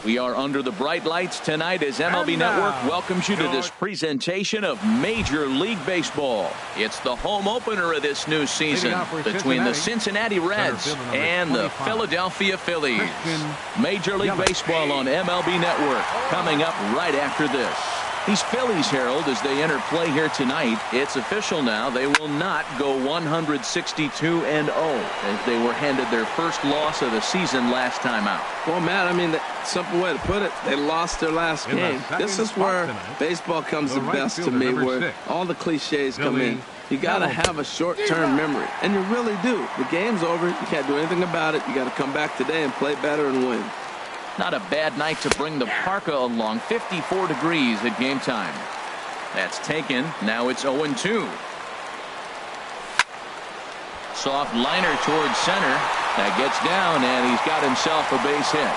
We are under the bright lights tonight as MLB Network welcomes you to this presentation of Major League Baseball. It's the home opener of this new season between the Cincinnati Reds and the Philadelphia Phillies. Major League Baseball on MLB Network coming up right after this. These Phillies, Harold, as they enter play here tonight, it's official now. They will not go 162-0 as they were handed their first loss of the season last time out. Well, Matt, I mean, the simple way to put it, they lost their last game. This is where baseball comes the best to me, where all the cliches come in. You got to have a short-term memory, and you really do. The game's over. You can't do anything about it. You got to come back today and play better and win. Not a bad night to bring the parka along. 54 degrees at game time. That's taken. Now it's 0-2. Soft liner towards center. That gets down, and he's got himself a base hit.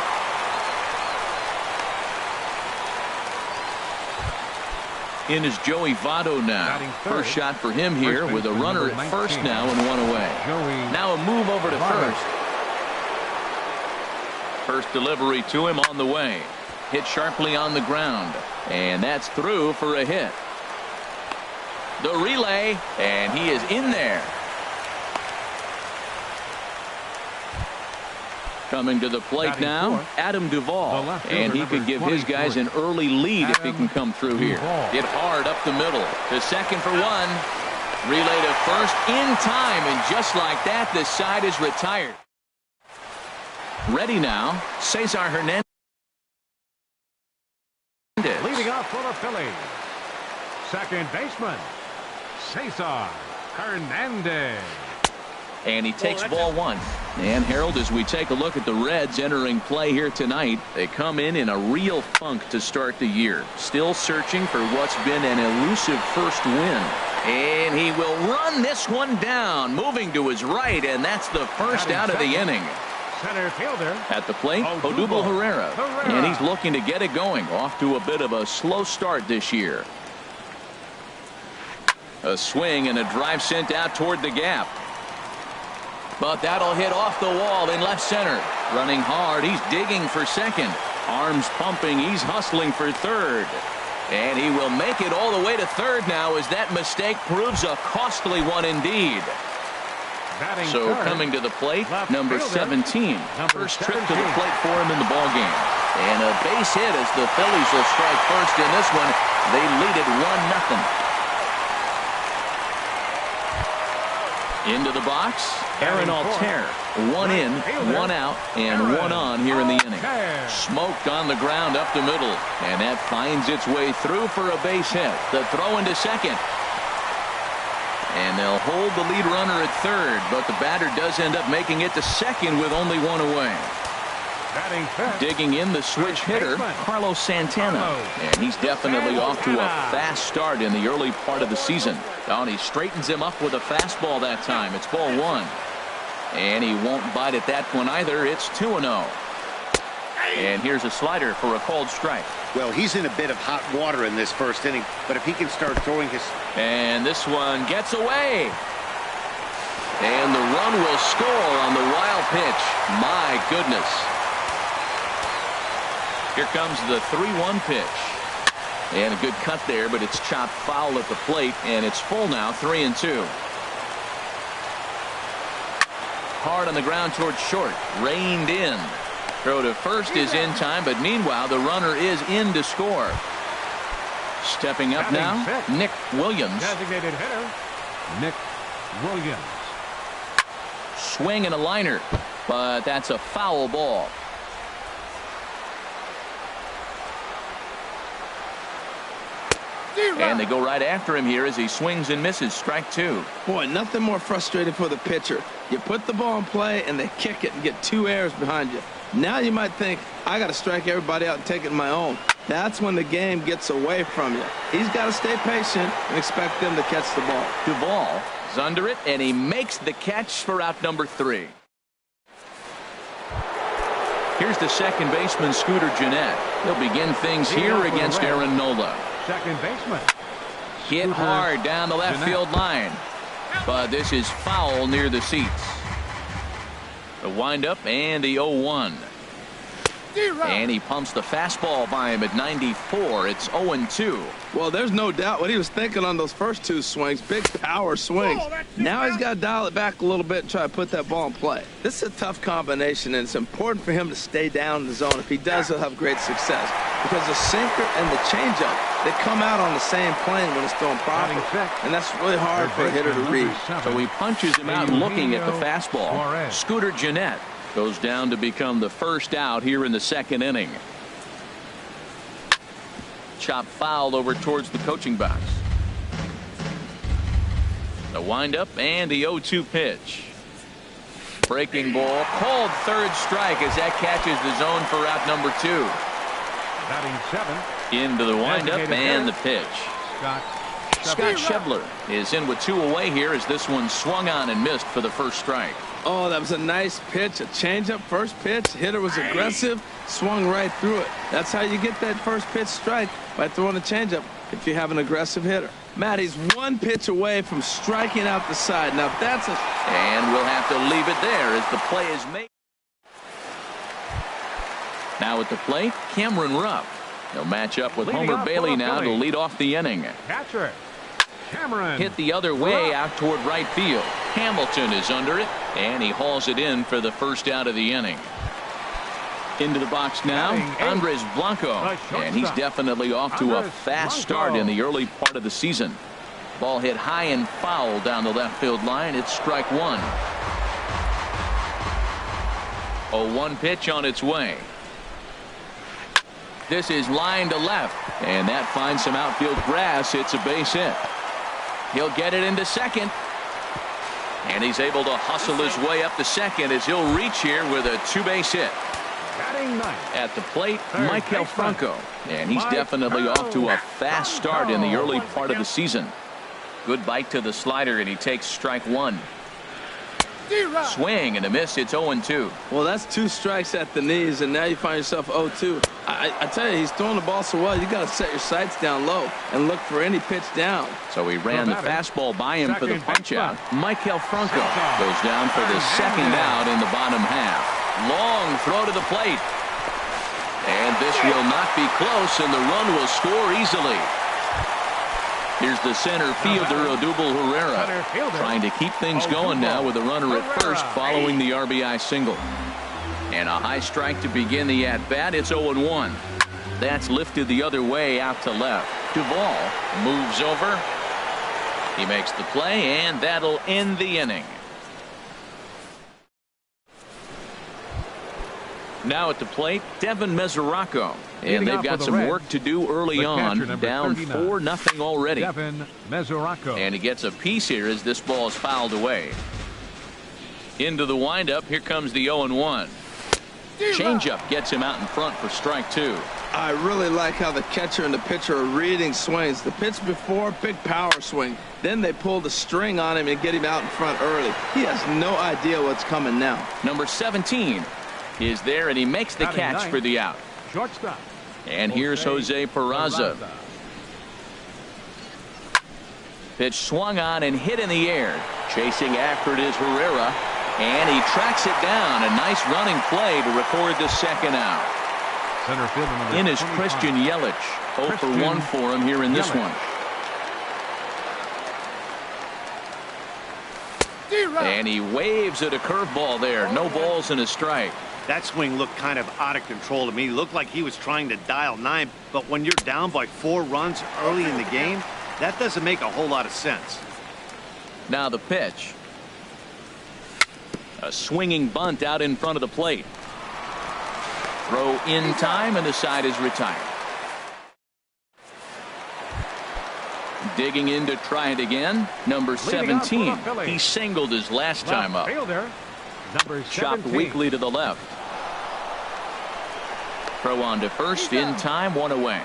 In is Joey Votto now. First shot for him here with a runner at first now and one away. Now a move over to first. First delivery to him on the way. Hit sharply on the ground. And that's through for a hit. The relay, and he is in there. Coming to the plate now, Adam Duvall. And he could give his guys an early lead if he can come through here. Hit hard up the middle. To second for one. Relay to first in time. And just like that, the side is retired. Ready now, Cesar Hernandez. Leading off for the Phillies, second baseman, Cesar Hernandez. And he takes ball one. And Harold, as we take a look at the Reds entering play here tonight, they come in a real funk to start the year. Still searching for what's been an elusive first win. And he will run this one down, moving to his right, and that's the first out of the inning. Center fielder at the plate, Odubel Herrera. And he's looking to get it going. Off to a bit of a slow start this year. A swing and a drive sent out toward the gap. But that'll hit off the wall in left center. Running hard, he's digging for second. Arms pumping, he's hustling for third. And he will make it all the way to third now as that mistake proves a costly one indeed. So coming to the plate, number 17. First trip to the plate for him in the ballgame. And a base hit as the Phillies will strike first in this one. They lead it 1-0. Into the box, Aaron Altair. One in, one out, and one on here in the inning. Smoked on the ground up the middle. And that finds its way through for a base hit. The throw into second. And they'll hold the lead runner at third, but the batter does end up making it to second with only one away. Digging in the switch hitter, Carlos Santana. And he's definitely off to a fast start in the early part of the season. And he straightens him up with a fastball that time. It's ball one. And he won't bite at that one either. It's 2-0. And here's a slider for a called strike. Well, he's in a bit of hot water in this first inning, but if he can start throwing his... And this one gets away. And the run will score on the wild pitch. My goodness. Here comes the 3-1 pitch. And a good cut there, but it's chopped foul at the plate, and it's full now, 3-2. Hard on the ground towards short. Reined in. Throw to first is in time, but meanwhile the runner is in to score. Stepping up now, Nick Williams. Designated hitter, Nick Williams. Swing and a liner, but that's a foul ball. And they go right after him here as he swings and misses. Strike two. Boy, nothing more frustrating for the pitcher. You put the ball in play and they kick it and get two errors behind you. Now you might think, I got to strike everybody out and take it my own. That's when the game gets away from you. He's got to stay patient and expect them to catch the ball. Duvall is under it, and he makes the catch for out number 3. Here's the second baseman, Scooter Gennett. He'll begin things here against Aaron Nola. Second baseman. Hit hard down the left field line. But this is foul near the seats. The windup and the 0-1. And he pumps the fastball by him at 94. It's 0-2. Well, there's no doubt what he was thinking on those first two swings. Big power swings. Now he's got to dial it back a little bit and try to put that ball in play. This is a tough combination, and it's important for him to stay down in the zone. If he does, he'll have great success. Because the sinker and the changeup, they come out on the same plane when it's thrown properly. And that's really hard for a hitter to read. So he punches him out looking at the fastball. Scooter Gennett goes down to become the first out here in the second inning. Chop foul over towards the coaching box. The windup and the 0-2 pitch. Breaking ball called third strike as that catches the zone for out number 2. Batting 7. Into the windup and the pitch. Scott Schebler is in with 2 away here as this one swung on and missed for the first strike. Oh, that was a nice pitch, a changeup, first pitch. Hitter was aggressive, swung right through it. That's how you get that first pitch strike, by throwing a changeup if you have an aggressive hitter. Matt, he's 1 pitch away from striking out the side. Now, if that's a... And we'll have to leave it there as the play is made. Now at the plate, Cameron Rupp. He'll match up with Homer Bailey now to lead off the inning. Catcher Cameron. Hit the other way out toward right field. Hamilton is under it, and he hauls it in for the first out of the inning. Into the box now, Andres Blanco, and he's definitely off to a fast start in the early part of the season. Ball hit high and foul down the left field line. It's strike 1. 0-1 pitch on its way. This is line to left, and that finds some outfield grass. It's a base hit. He'll get it into second, and he's able to hustle his way up to second as he'll reach here with a 2-base hit. At the plate, Maikel Franco, and he's definitely off to a fast start in the early part of the season. Good bite to the slider, and he takes strike 1. Swing and a miss. It's 0-2. Well, that's 2 strikes at the knees, and now you find yourself 0-2. I tell you, he's throwing the ball so well, you got to set your sights down low and look for any pitch down. So he ran the fastball by him for the punch out. Maikel Franco goes down for the second out in the bottom half. Long throw to the plate, and this will not be close, and the run will score easily. Here's the center fielder, Odubel Herrera, trying to keep things going now with a runner at first following the RBI single. And a high strike to begin the at-bat. It's 0-1. That's lifted the other way out to left. Duvall moves over. He makes the play, and that'll end the inning. Now at the plate, Devin Mesoraco. And they've got some work to do early on. Down 4-0 already. Devin Mesoraco. And he gets a piece here as this ball is fouled away. Into the windup. Here comes the 0-1. Changeup gets him out in front for strike 2. I really like how the catcher and the pitcher are reading swings. The pitch before, big power swing. Then they pull the string on him and get him out in front early. He has no idea what's coming now. Number 17 is there, and he makes the catch for the out. Shortstop. And here's Jose Peraza. Pitch swung on and hit in the air. Chasing after it is Herrera, and he tracks it down. A nice running play to record the second out. Center fielder number In is Christian Yelich. 0 for 1 for him here in this one. And he waves at a curveball there. No balls and a strike. That swing looked kind of out of control to me. It looked like he was trying to dial 9, but when you're down by 4 runs early in the game, that doesn't make a whole lot of sense. Now the pitch. A swinging bunt out in front of the plate. Throw in time, and the side is retired. Digging in to try it again. Number 17. He singled his last time up. Chopped weakly to the left. Throw on to first in time, 1 away.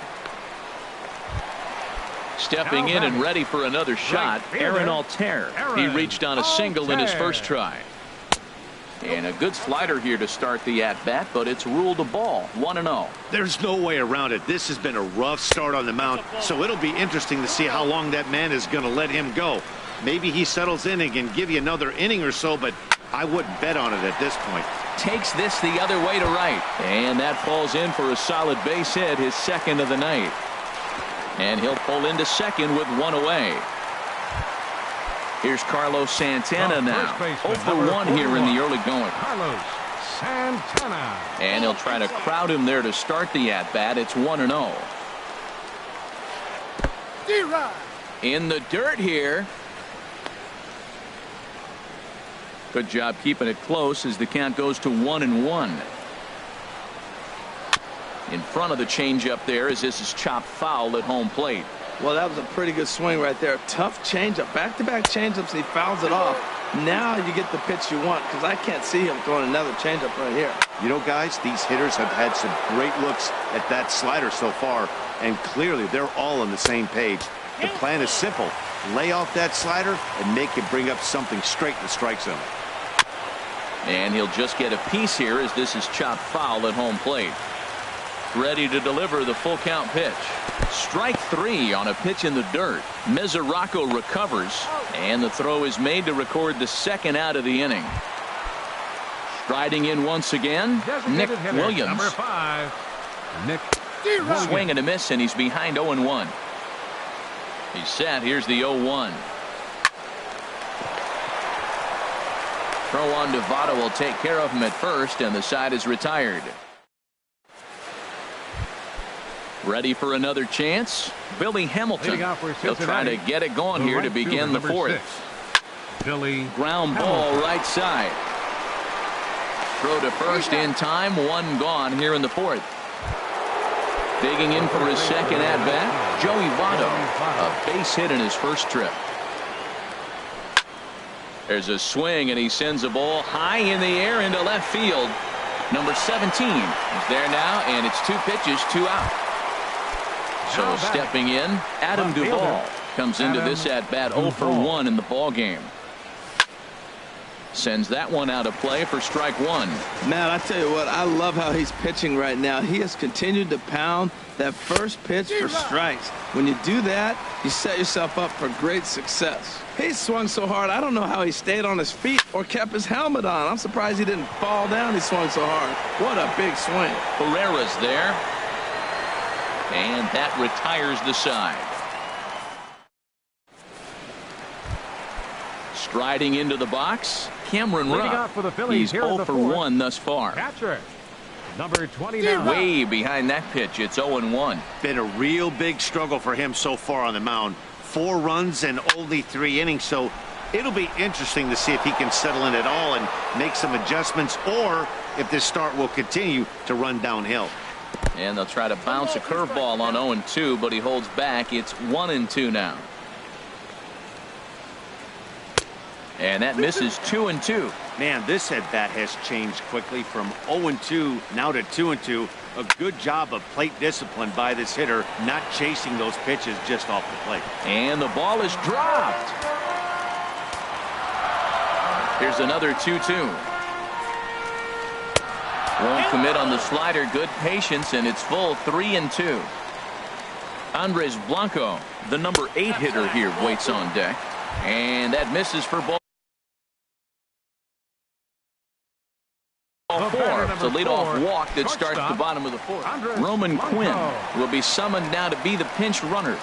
Stepping in and ready for another shot, Aaron Altair. He reached on a single in his first try. And a good slider here to start the at-bat, but it's ruled a ball, 1-0. There's no way around it. This has been a rough start on the mound, so it'll be interesting to see how long that man is going to let him go. Maybe he settles in and can give you another inning or so, but I wouldn't bet on it at this point. Takes this the other way to right. And that falls in for a solid base hit, his second of the night. And he'll pull into second with one away. Here's Carlos Santana now. 0 for 1 here in the early going. Carlos Santana. And he'll try to crowd him there to start the at-bat. It's 1-0. In the dirt here. Good job keeping it close as the count goes to 1-1. In front of the changeup there as this is chopped foul at home plate. Well, that was a pretty good swing right there. Tough changeup. Back-to-back changeups, and he fouls it off. Now you get the pitch you want, because I can't see him throwing another changeup right here. You know, guys, these hitters have had some great looks at that slider so far, and clearly they're all on the same page. The plan is simple. Lay off that slider and make him bring up something straight in the strike zone. And he'll just get a piece here as this is chopped foul at home plate. Ready to deliver the full count pitch. Strike 3 on a pitch in the dirt. Mesoraco recovers, and the throw is made to record the second out of the inning. Striding in once again, Nick Williams. Number 5, Nick Williams. Swing and a miss, and he's behind 0-1. He's set. Here's the 0-1. Throw on to Votto will take care of him at first, and the side is retired. Ready for another chance. Billy Hamilton. He'll try to get it going here to begin the fourth. Billy Ground ball right side. Throw to first in time. One gone here in the fourth. Digging in for his second at bat, Joey Votto. A base hit in his first trip. There's a swing, and he sends a ball high in the air into left field. Number 17 is there now, and it's 2 pitches, 2 out. So stepping in, Adam Duvall comes into this at bat 0 for 1 in the ball game. Sends that one out of play for strike 1. Matt, I tell you what, I love how he's pitching right now. He has continued to pound that first pitch for strikes. When you do that, you set yourself up for great success. He swung so hard, I don't know how he stayed on his feet or kept his helmet on. I'm surprised he didn't fall down. He swung so hard. What a big swing. Herrera's there. And that retires the side. Striding into the box, Cameron Rupp. He's 0 for 1 thus far. Catcher, number 29. Way behind that pitch. It's 0-1. Been a real big struggle for him so far on the mound. 4 runs and only 3 innings, so it'll be interesting to see if he can settle in at all and make some adjustments, or if this start will continue to run downhill. And they'll try to bounce a curveball on 0-2, but he holds back. It's 1-2 now. And that misses 2-2. Man, this at bat has changed quickly from 0-2 now to 2-2. A good job of plate discipline by this hitter, not chasing those pitches just off the plate. And the ball is dropped. Here's another 2-2. Won't commit on the slider. Good patience, and it's full 3-2. Andres Blanco, the number 8 hitter here, waits on deck. And that misses for ball 4. It's a leadoff walk that starts at the bottom of the 4th. Roman Quinn will be summoned now to be the pinch runner.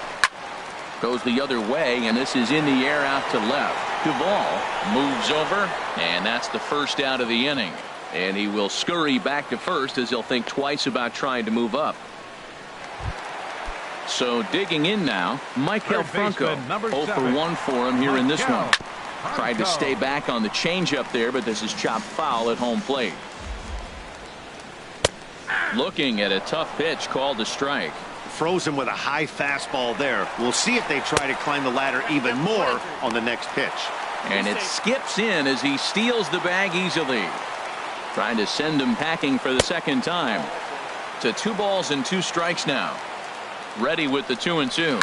Goes the other way, and this is in the air out to left. Duvall moves over, and that's the first out of the inning. And he will scurry back to first as he'll think twice about trying to move up. So digging in now, Michael Franco. 0 for 1 for him here in this one. Tried to stay back on the changeup there, but this is chopped foul at home plate. Looking at a tough pitch called a strike. Froze him with a high fastball there. We'll see if they try to climb the ladder even more on the next pitch. And it skips in as he steals the bag easily. Trying to send him packing for the second time. To 2 balls and 2 strikes now. Ready with the 2-2.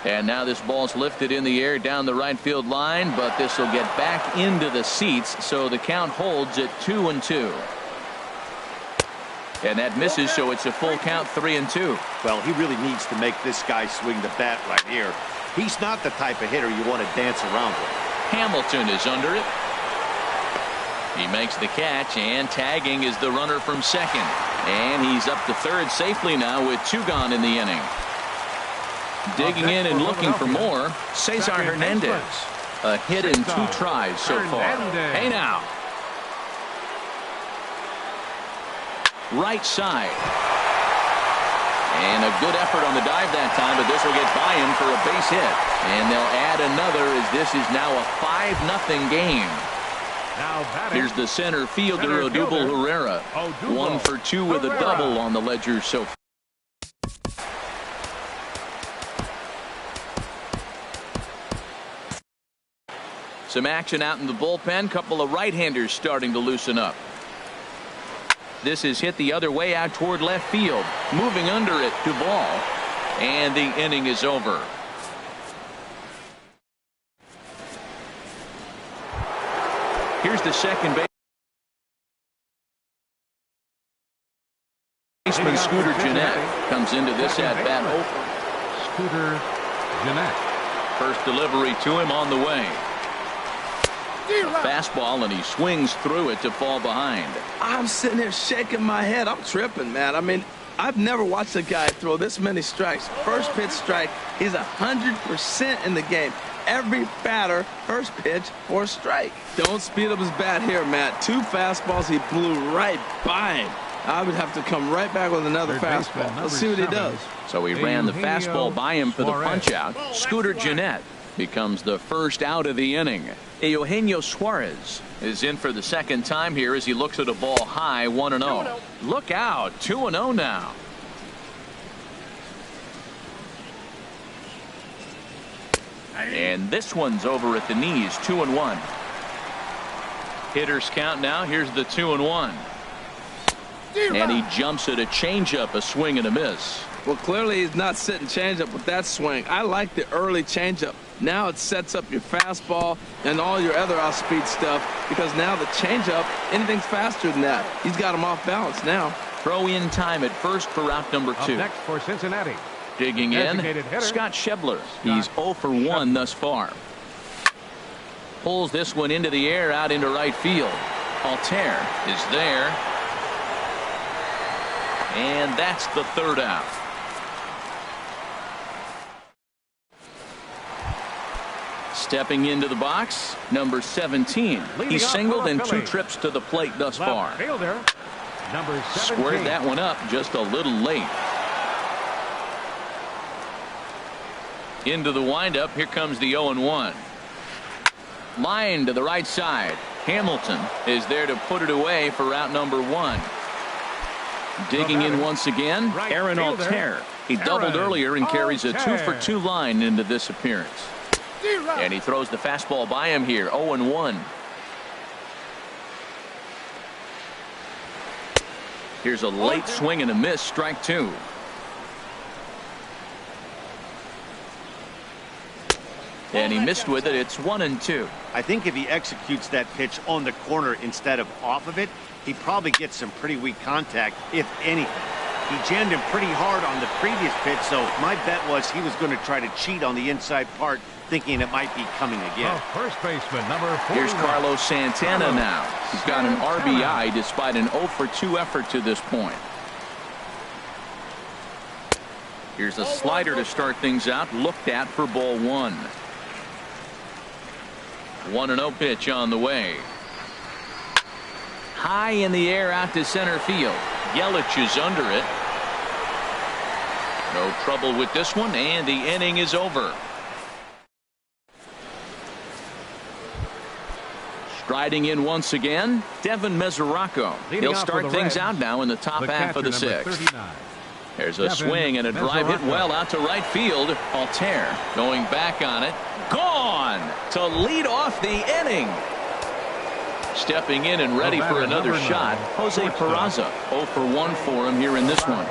And now this ball's lifted in the air down the right field line, but this will get back into the seats, so the count holds at 2-2. And that misses, so it's a full count 3-2. Well, he really needs to make this guy swing the bat right here. He's not the type of hitter you want to dance around with. Hamilton is under it. He makes the catch, and tagging is the runner from second. And he's up to third safely now with 2 gone in the inning. Digging in and looking for more, Cesar Hernandez. A hit in 2 tries so far. Hey now. Right side. And a good effort on the dive that time, but this will get by him for a base hit. And they'll add another as this is now a 5-0 game. Here's the center fielder, Odubel Herrera. 1 for 2 with a double on the ledger so far. Some action out in the bullpen. Couple of right-handers starting to loosen up. This is hit the other way out toward left field. Moving under it to ball. And the inning is over. Here's the second baseman, Scooter Gennett. Comes into this at-bat open. Scooter Gennett. First delivery to him on the way. A fastball, and he swings through it to fall behind. I'm sitting here shaking my head. I'm tripping, man. I mean, I've never watched a guy throw this many strikes. First pitch strike, he's 100% in the game. Every batter, first pitch for a strike. Don't speed up his bat here, Matt. 2 fastballs, he blew right by him. I would have to come right back with another fastball. Let's see what he does. So he ran the fastball by him for the punch-out. Scooter Gennett becomes the first out of the inning. Eugenio Suarez is in for the second time here as he looks at a ball high, 1-0. Look out, 2-0 now. And this one's over at the knees, 2-1. Hitters count now. Here's the 2-1. And he jumps at a changeup, a swing and a miss. Well, clearly he's not sitting changeup with that swing. I like the early changeup. Now it sets up your fastball and all your other off-speed stuff, because now the changeup, anything's faster than that. He's got him off balance now. Throw in time at first for route number 2. Up next for Cincinnati. Digging in, Scott Schebler. He's 0 for 1 thus far. Pulls this one into the air out into right field. Altair is there. And that's the third out. Stepping into the box, number 17. He's singled in 2 trips to the plate thus far. Squared that one up just a little late. Into the windup. Here comes the 0-1. Line to the right side. Hamilton is there to put it away for route number 1. Digging in once again, Aaron Altair. He doubled earlier and carries a 2 for 2 line into this appearance. And he throws the fastball by him here, 0-1. Here's a late swing and a miss, strike 2. And he missed with it. It's 1-2. I think if he executes that pitch on the corner instead of off of it, he probably gets some pretty weak contact, if anything. He jammed him pretty hard on the previous pitch, so my bet was he was going to try to cheat on the inside part, thinking it might be coming again. First baseman, number 4. Here's Carlos Santana now. He's got an RBI despite an 0 for 2 effort to this point. Here's a slider to start things out, looked at for ball 1. 1-0 pitch on the way. High in the air out to center field. Yelich is under it. No trouble with this one, and the inning is over. Striding in once again, Devin Mesoraco. He'll start things out now in the top half of the 6th. There's a swing and a drive hit well out to right field. Altair going back on it. Gone to lead off the inning. Stepping in and ready for another shot, Jose Peraza. 0 for 1 for him here in this one.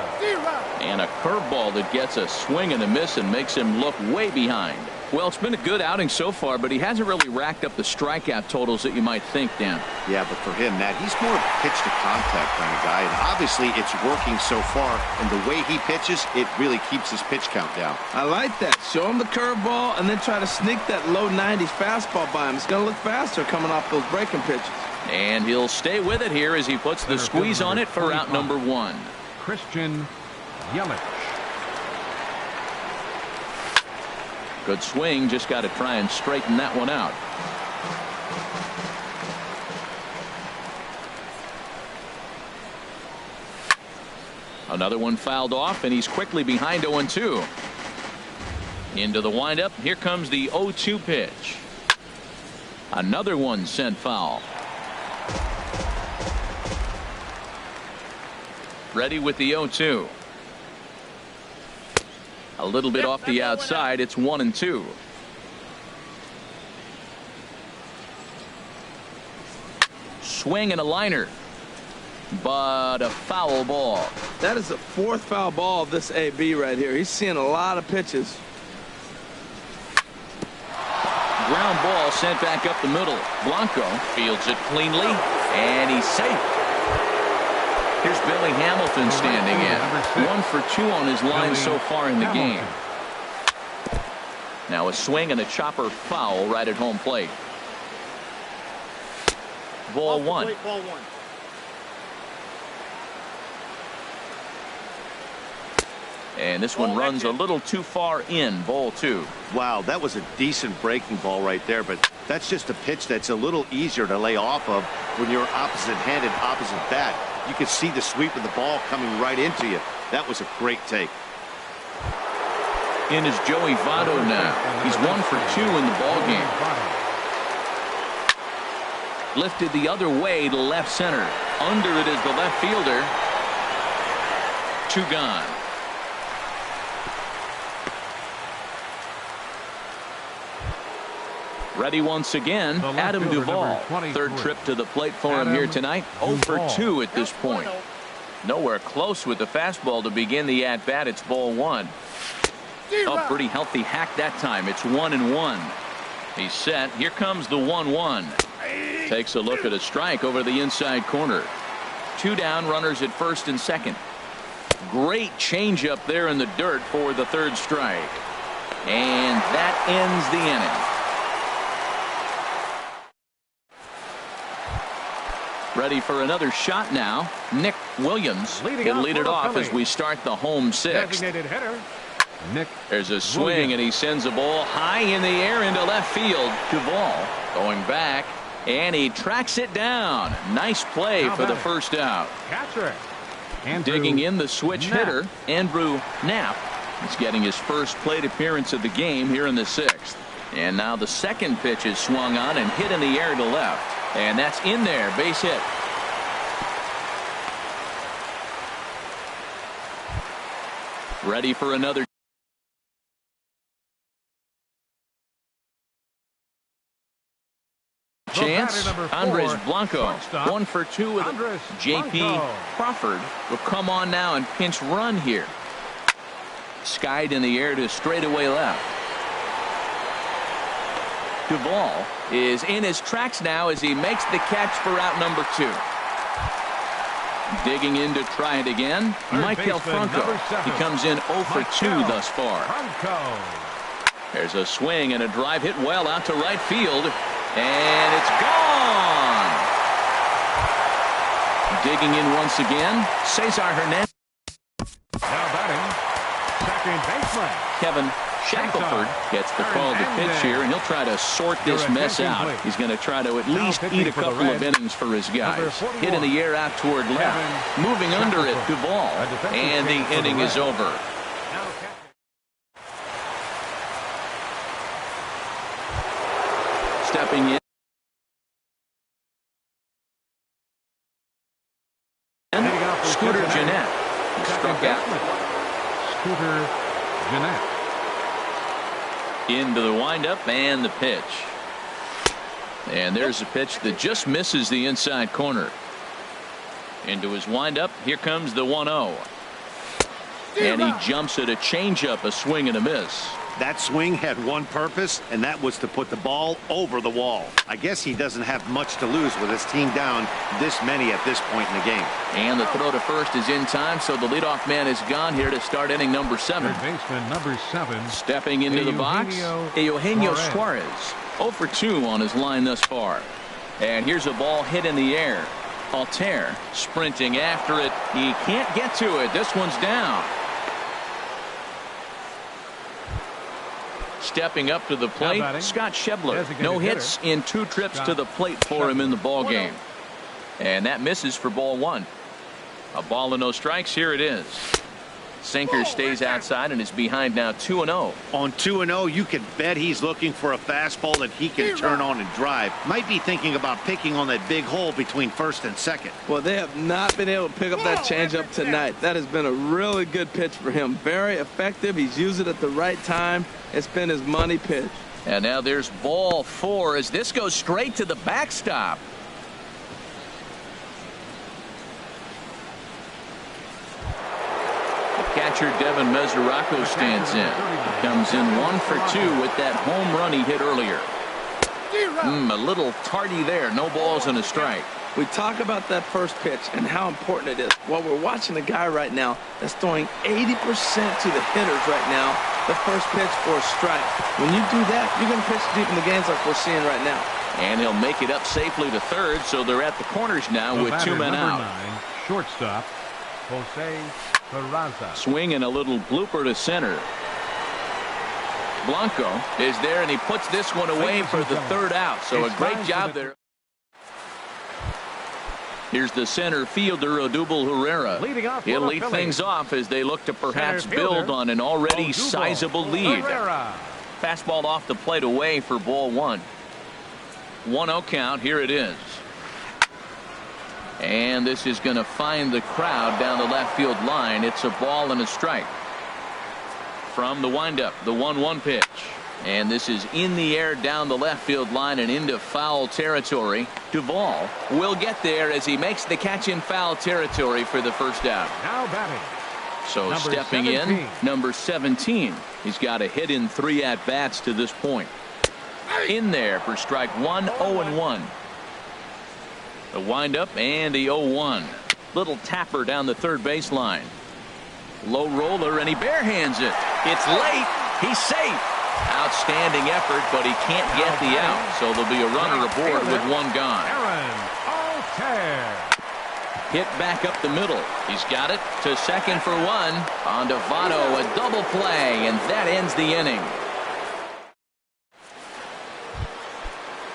And a curveball that gets a swing and a miss and makes him look way behind. Well, it's been a good outing so far, but he hasn't really racked up the strikeout totals that you might think, Dan. Yeah, but for him, Matt, he's more of a pitch-to-contact kind of guy, and obviously it's working so far, and the way he pitches, it really keeps his pitch count down. I like that. Show him the curveball and then try to sneak that low 90s fastball by him. It's going to look faster coming off those breaking pitches. And he'll stay with it here as he puts the squeeze on it for out number 1. Christian Yelich. Good swing, just got to try and straighten that one out. Another one fouled off, and he's quickly behind 0-2. Into the windup. Here comes the 0-2 pitch. Another one sent foul. Ready with the 0-2. A little bit off the outside. It's 1-2. Swing and a liner. But a foul ball. That is the 4th foul ball of this AB right here. He's seeing a lot of pitches. Ground ball sent back up the middle. Blanco fields it cleanly, and he's safe. Here's Billy Hamilton standing in. 1 for 2 on his line so far in the game. Now a swing and a chopper foul right at home plate. Ball 1. And this one runs a little too far in. Ball 2. Wow, that was a decent breaking ball right there, but that's just a pitch that's a little easier to lay off of when you're opposite-handed, opposite bat. You can see the sweep of the ball coming right into you. That was a great take. In is Joey Votto now. He's 1 for 2 in the ball game. Lifted the other way to left center. Under it is the left fielder. 2 gone. Ready once again, Adam Duvall. 3rd trip to the plate for him here tonight. 0 for 2 at this point. Nowhere close with the fastball to begin the at-bat. It's ball 1. A pretty healthy hack that time. It's 1-1. He's set. Here comes the 1-1. Takes a look at a strike over the inside corner. 2 down, runners at 1st and 2nd. Great changeup there in the dirt for the 3rd strike. And that ends the inning. Ready for another shot now. Nick Williams. He'll lead it off as we start the home 6th. There's a swing, and he sends a ball high in the air into left field. Duvall going back, and he tracks it down. Nice play for the first out. Digging in the switch hitter, Andrew Knapp. He's getting his first plate appearance of the game here in the 6th. And now the 2nd pitch is swung on and hit in the air to left. And that's in there. Base hit. Ready for another chance. Andres Blanco. 1 for 2 with J.P. Crawford will come on now and pinch run here. Skied in the air to straightaway left. Duvall is in his tracks now as he makes the catch for out number 2. Digging in to try it again. Michael Franco. He comes in 0 for 2 thus far. There's a swing and a drive hit well out to right field. And it's gone. Digging in once again. Cesar Hernandez. Now batting, second baseman Kevin Shackelford gets the call to pitch here, and he'll try to sort this mess out. He's going to try to at least eat a couple of innings for his guys. Hit in the air out toward left. Moving under it, Duvall. And the inning is over. Stepping in. Scooter Jeanette. He struck out. Scooter Jeanette. Into the windup and the pitch. And there's a pitch that just misses the inside corner. Into his windup. Here comes the 1-0. And he jumps at a changeup, a swing and a miss. That swing had one purpose, and that was to put the ball over the wall. I guess he doesn't have much to lose with his team down this many at this point in the game. And the throw to first is in time, so the leadoff man is gone here to start inning number 7. Third baseman number 7. Stepping into the box, Eugenio Suarez. 0 for 2 on his line thus far. And here's a ball hit in the air. Altair sprinting after it. He can't get to it. This one's down. Stepping up to the plate, Scott Schebler. No hits in 2 trips to the plate for him in the ball game. And that misses for ball 1. A ball and no strikes. Here it is. Sinker stays outside and is behind now 2-0. On 2-0, you can bet he's looking for a fastball that he can turn on and drive. Might be thinking about picking on that big hole between first and second. Well, they have not been able to pick up that changeup tonight. That has been a really good pitch for him. Very effective. He's used it at the right time. It's been his money pitch. And now there's ball 4 as this goes straight to the backstop. Catcher Devin Mesoraco stands in. Comes in 1 for 2 with that home run he hit earlier. A little tardy there. No balls and a strike. We talk about that first pitch and how important it is. Well, we're watching a guy right now that's throwing 80% to the hitters right now. The first pitch for a strike. When you do that, you're going to pitch deep in the games like we're seeing right now. And he'll make it up safely to third, so they're at the corners now with 2 men out. 9, shortstop, Jose Peraza. Swing and a little blooper to center. Blanco is there, and he puts this one away for the 3rd out. So a great job there. Here's the center fielder, Odubel Herrera. He'll lead things off as they look to perhaps build on an already sizable lead. Fastball off the plate away for ball 1. 1-0 count. Here it is. And this is going to find the crowd down the left field line. It's a ball and a strike. From the windup, the 1-1 pitch. And this is in the air down the left field line and into foul territory. Duvall will get there as he makes the catch in foul territory for the first out. Now batting. So stepping 17. In, number 17. He's got a hit in 3 at-bats to this point. In there for strike 1, 0-1. The windup and the 0-1. Little tapper down the third baseline. Low roller, and he barehands it. It's late. He's safe. Outstanding effort, but he can't get the out. So there'll be a runner aboard with 1 gone. Hit back up the middle. He's got it to second for 1. On to Votto, a double play, and that ends the inning.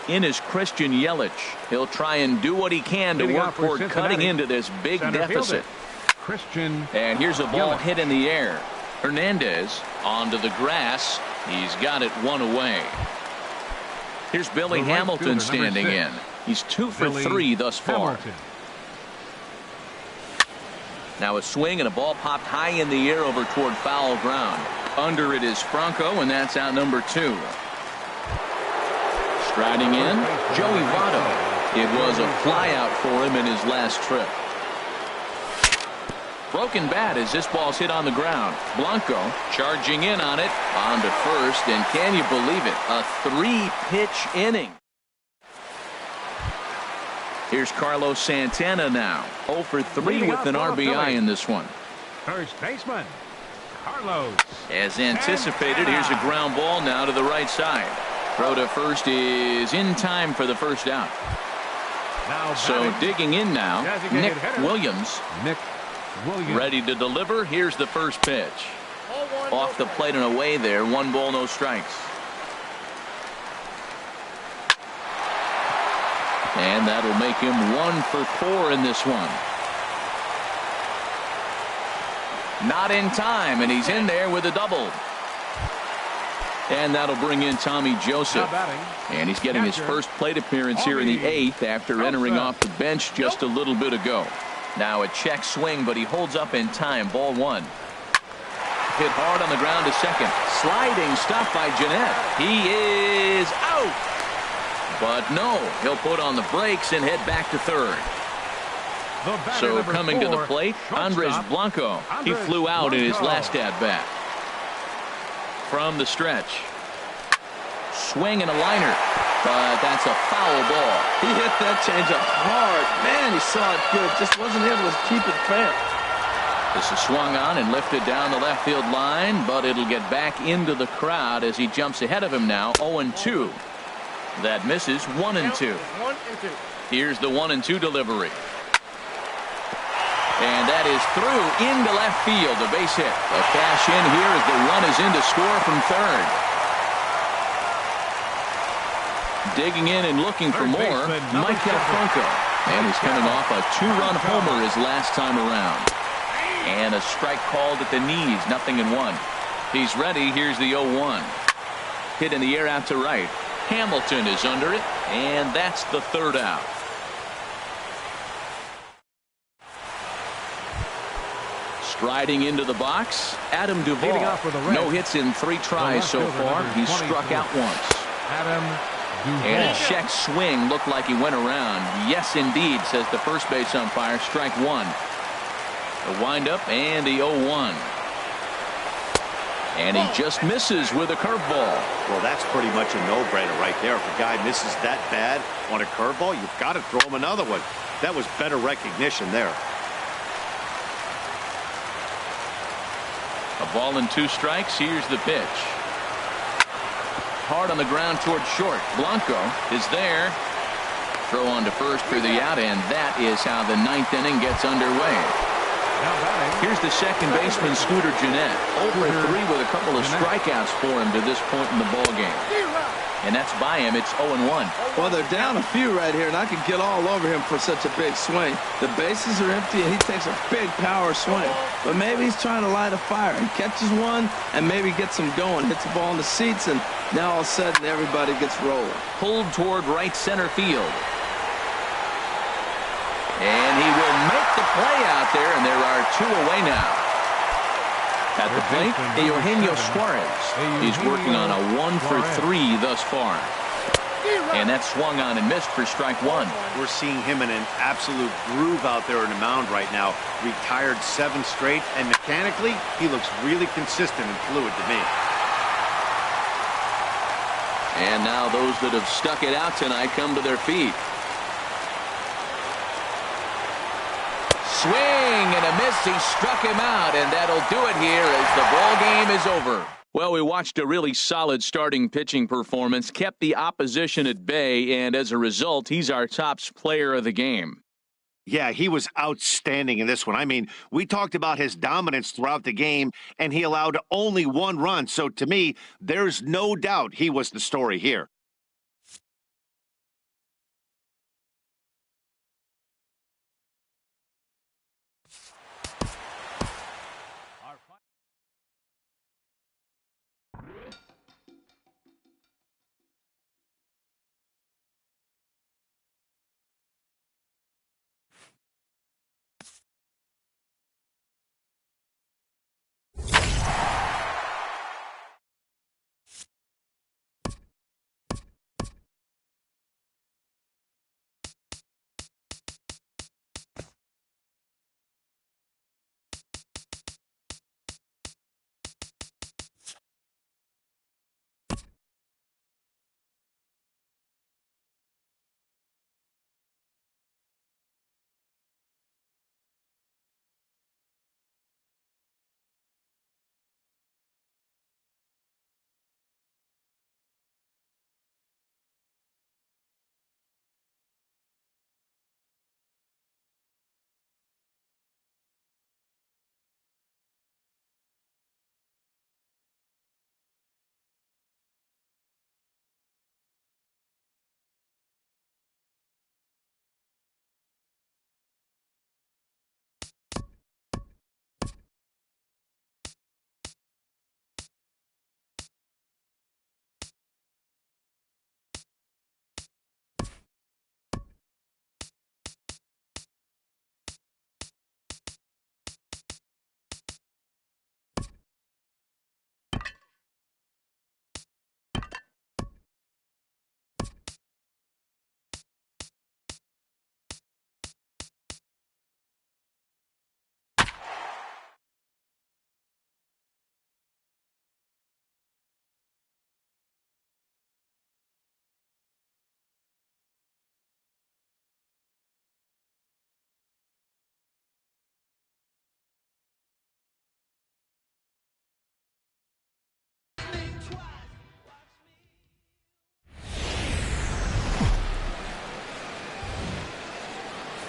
In is Christian Yelich. He'll try and do what he can to work toward cutting into this big deficit. And here's a ball hit in the air. Hernandez onto the grass. He's got it 1 away. Here's Billy Hamilton standing in. He's 2 for 3 thus far. Now a swing and a ball popped high in the air over toward foul ground. Under it is Franco, and that's out number 2. Striding in, Joey Votto. It was a flyout for him in his last trip. Broken bat as this ball's hit on the ground. Blanco charging in on it. On to first, and can you believe it? A 3-pitch inning. Here's Carlos Santana now. 0 for 3 with an RBI in this one. First baseman, Carlos. As anticipated, here's a ground ball now to the right side. Throw to first is in time for the first out. So digging in now, Nick Williams. Ready to deliver. Here's the first pitch. Off the plate and away there. 1 ball, no strikes. And that'll make him 1 for 4 in this one. Not in time, and he's in there with a double. And that'll bring in Tommy Joseph. And he's getting his first plate appearance here in the 8th after entering off the bench just a little bit ago. Now a check swing, but he holds up in time. Ball 1. Hit hard on the ground to second. Sliding stop by Jeanette. He is out. But no, he'll put on the brakes and head back to third. So coming to the plate, Andres Blanco. He flew out in his last at-bat. From the stretch. Swing and a liner. But that's a foul ball. He hit that changeup hard. Man, he saw it good. Just wasn't able to keep it fair. This is swung on and lifted down the left field line, but it'll get back into the crowd as he jumps ahead of him now. 0-2. That misses 1-2. Here's the 1-2 delivery. And that is through into left field, a base hit. A cash in here as the run is in to score from third. Digging in and looking for more, Mike Delfranco. And he's coming off a 2-run homer his last time around. And a strike called at the knees, 0-1. He's ready. Here's the 0-1. Hit in the air out to right. Hamilton is under it, and that's the third out. Striding into the box, Adam Duvall. No hits in 3 tries so far. He's struck out once. And a check swing looked like he went around. Yes, indeed, says the first base umpire. Strike 1. The windup and the 0-1. And he just misses with a curveball. Well, that's pretty much a no-brainer right there. If a guy misses that bad on a curveball, you've got to throw him another one. That was better recognition there. A ball and 2 strikes. Here's the pitch. Hard on the ground toward short. Blanco is there. Throw on to first for the out, and that is how the 9th inning gets underway. Here's the second baseman, Scooter Gennett. Over 3 with a couple of strikeouts for him to this point in the ballgame. And that's by him. It's 0-1. Well, they're down a few right here, and I can get all over him for such a big swing. The bases are empty, and he takes a big power swing. But maybe he's trying to light a fire. He catches one and maybe gets him going. Hits the ball in the seats, and now all of a sudden everybody gets rolling. Pulled toward right center field. And he will make the play out there, and there are 2 away now. At the plate, Eugenio Suarez. He's working on a 1-for-3 thus far. And that swung on and missed for strike 1. We're seeing him in an absolute groove out there in the mound right now. Retired 7 straight, and mechanically, he looks really consistent and fluid to me. And now those that have stuck it out tonight come to their feet. Swing and a miss. He struck him out, and that'll do it here as the ball game is over. Well, we watched a really solid starting pitching performance, kept the opposition at bay, and as a result, he's our top player of the game. Yeah, he was outstanding in this one. I mean, we talked about his dominance throughout the game, and he allowed only 1 run. So to me, there's no doubt he was the story here.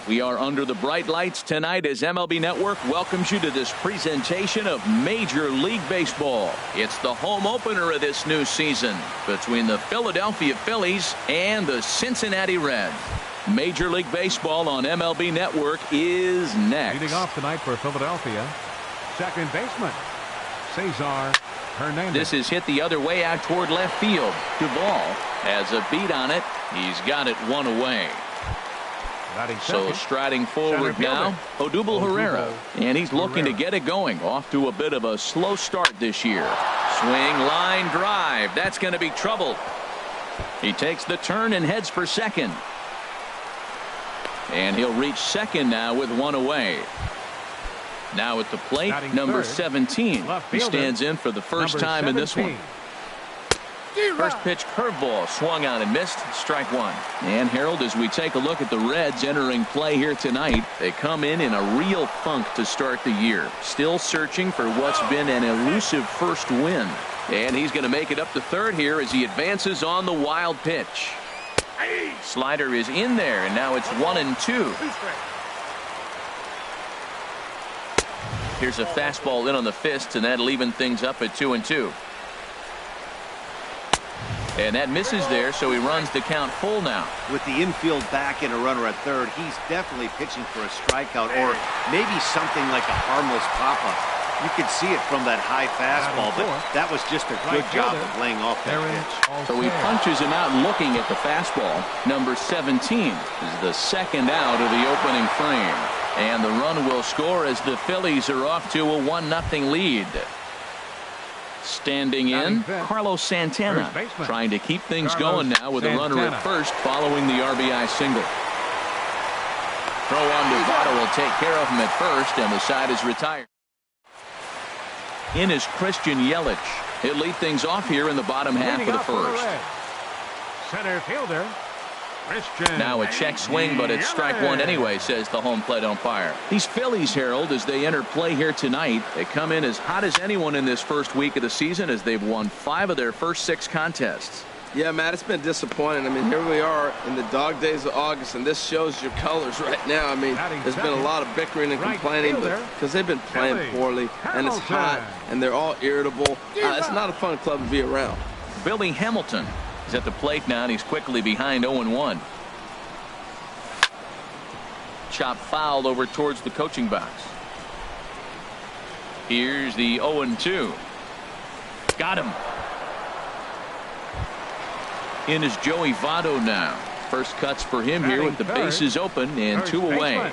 We are under the bright lights tonight as MLB Network welcomes you to this presentation of Major League Baseball. It's the home opener of this new season between the Philadelphia Phillies and the Cincinnati Reds. Major League Baseball on MLB Network is next. Leading off tonight for Philadelphia, second baseman, Cesar Hernandez. This is hit the other way out toward left field. Duvall has a beat on it. He's got it one away. So striding forward now, Odubel Herrera. And he's looking to get it going. Off to a bit of a slow start this year. Swing, line, drive. That's going to be trouble. He takes the turn and heads for second. And he'll reach second now with one away. Now at the plate, number 17. He stands in for the first time in this one. First pitch curveball swung on and missed. Strike one. And Harold, as we take a look at the Reds entering play here tonight, they come in a real funk to start the year. Still searching for what's been an elusive first win. And he's going to make it up to third here as he advances on the wild pitch. Slider is in there, and now it's 1-2. Here's a fastball in on the fist, and that'll even things up at 2-2. And that misses there, so he runs the count full now. With the infield back and a runner at third, he's definitely pitching for a strikeout or maybe something like a harmless pop-up. You could see it from that high fastball, but that was just a good job of laying off that pitch. So he punches him out looking at the fastball. Number 17 is the second out of the opening frame. And the run will score as the Phillies are off to a 1-0 lead. Standing in, Carlos Santana, trying to keep things going now with a runner at first following the RBI single. Throw on to Votto will take care of him at first, and the side is retired. In is Christian Yelich. He'll lead things off here in the bottom half of the first. Center fielder, Christian. Now a check swing, but it's strike one anyway, says the home plate umpire. These Phillies, Harold, as they enter play here tonight, they come in as hot as anyone in this first week of the season as they've won 5 of their first 6 contests. Yeah, Matt, it's been disappointing. I mean, here we are in the dog days of August, and this shows your colors right now. I mean, there's been a lot of bickering and complaining because they've been playing poorly, and it's hot, and they're all irritable. It's not a fun club to be around. Billy Hamilton is at the plate now, and he's quickly behind 0-1. Chop fouled over towards the coaching box. Here's the 0-2. Got him. In is Joey Votto now. First cuts for him here with the bases open and 2 away.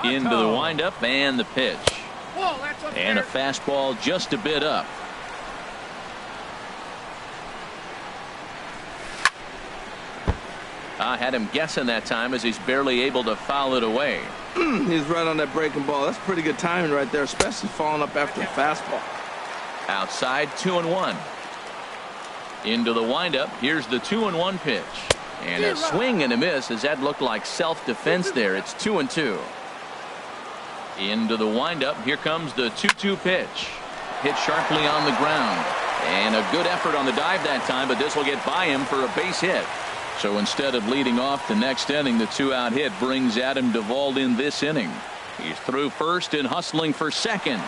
Into the windup and the pitch. And a fastball just a bit up. I had him guessing that time as he's barely able to foul it away. He's right on that breaking ball. That's pretty good timing right there, especially following up after a fastball. Outside, 2-1. Into the windup. Here's the 2-1 pitch. And a swing and a miss as that looked like self-defense there. It's 2-2. Into the windup. Here comes the 2-2 pitch. Hit sharply on the ground. And a good effort on the dive that time, but this will get by him for a base hit. So instead of leading off the next inning, the 2-out hit brings Adam Duvall in this inning. He's through first and hustling for second.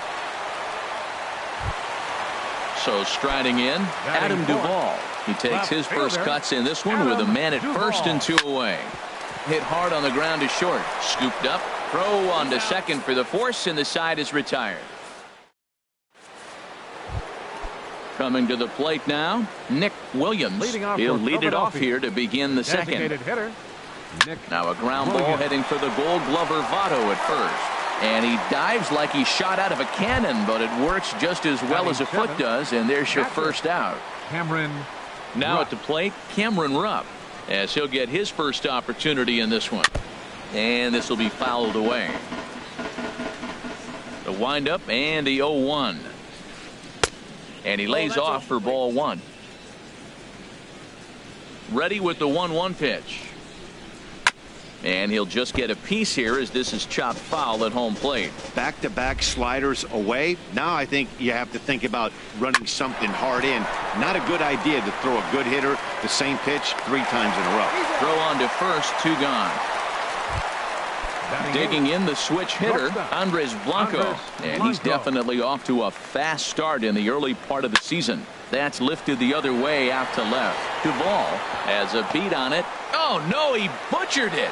So striding in, Adam Duvall. He takes his first cuts in this one with a man at first and 2 away. Hit hard on the ground to short. Scooped up. Throw on to second for the force, and the side is retired. Coming to the plate now, Nick Williams. He'll lead it off here to begin the second. Now a ground ball heading for the Gold Glover Votto at first. And he dives like he shot out of a cannon, but it works just as well as a foot does, and there's your first out. Now at the plate, Cameron Rupp, as he'll get his first opportunity in this one. And this will be fouled away. The windup and the 0-1. And he lays off for ball 1. Ready with the 1-1 pitch. And he'll just get a piece here as this is chopped foul at home plate. Back-to-back sliders away. Now I think you have to think about running something hard in. Not a good idea to throw a good hitter the same pitch 3 times in a row. Throw on to first, 2 gone. Digging in the switch hitter, Andres Blanco. And he's definitely off to a fast start in the early part of the season. That's lifted the other way out to left. Duvall has a beat on it. Oh, no, he butchered it.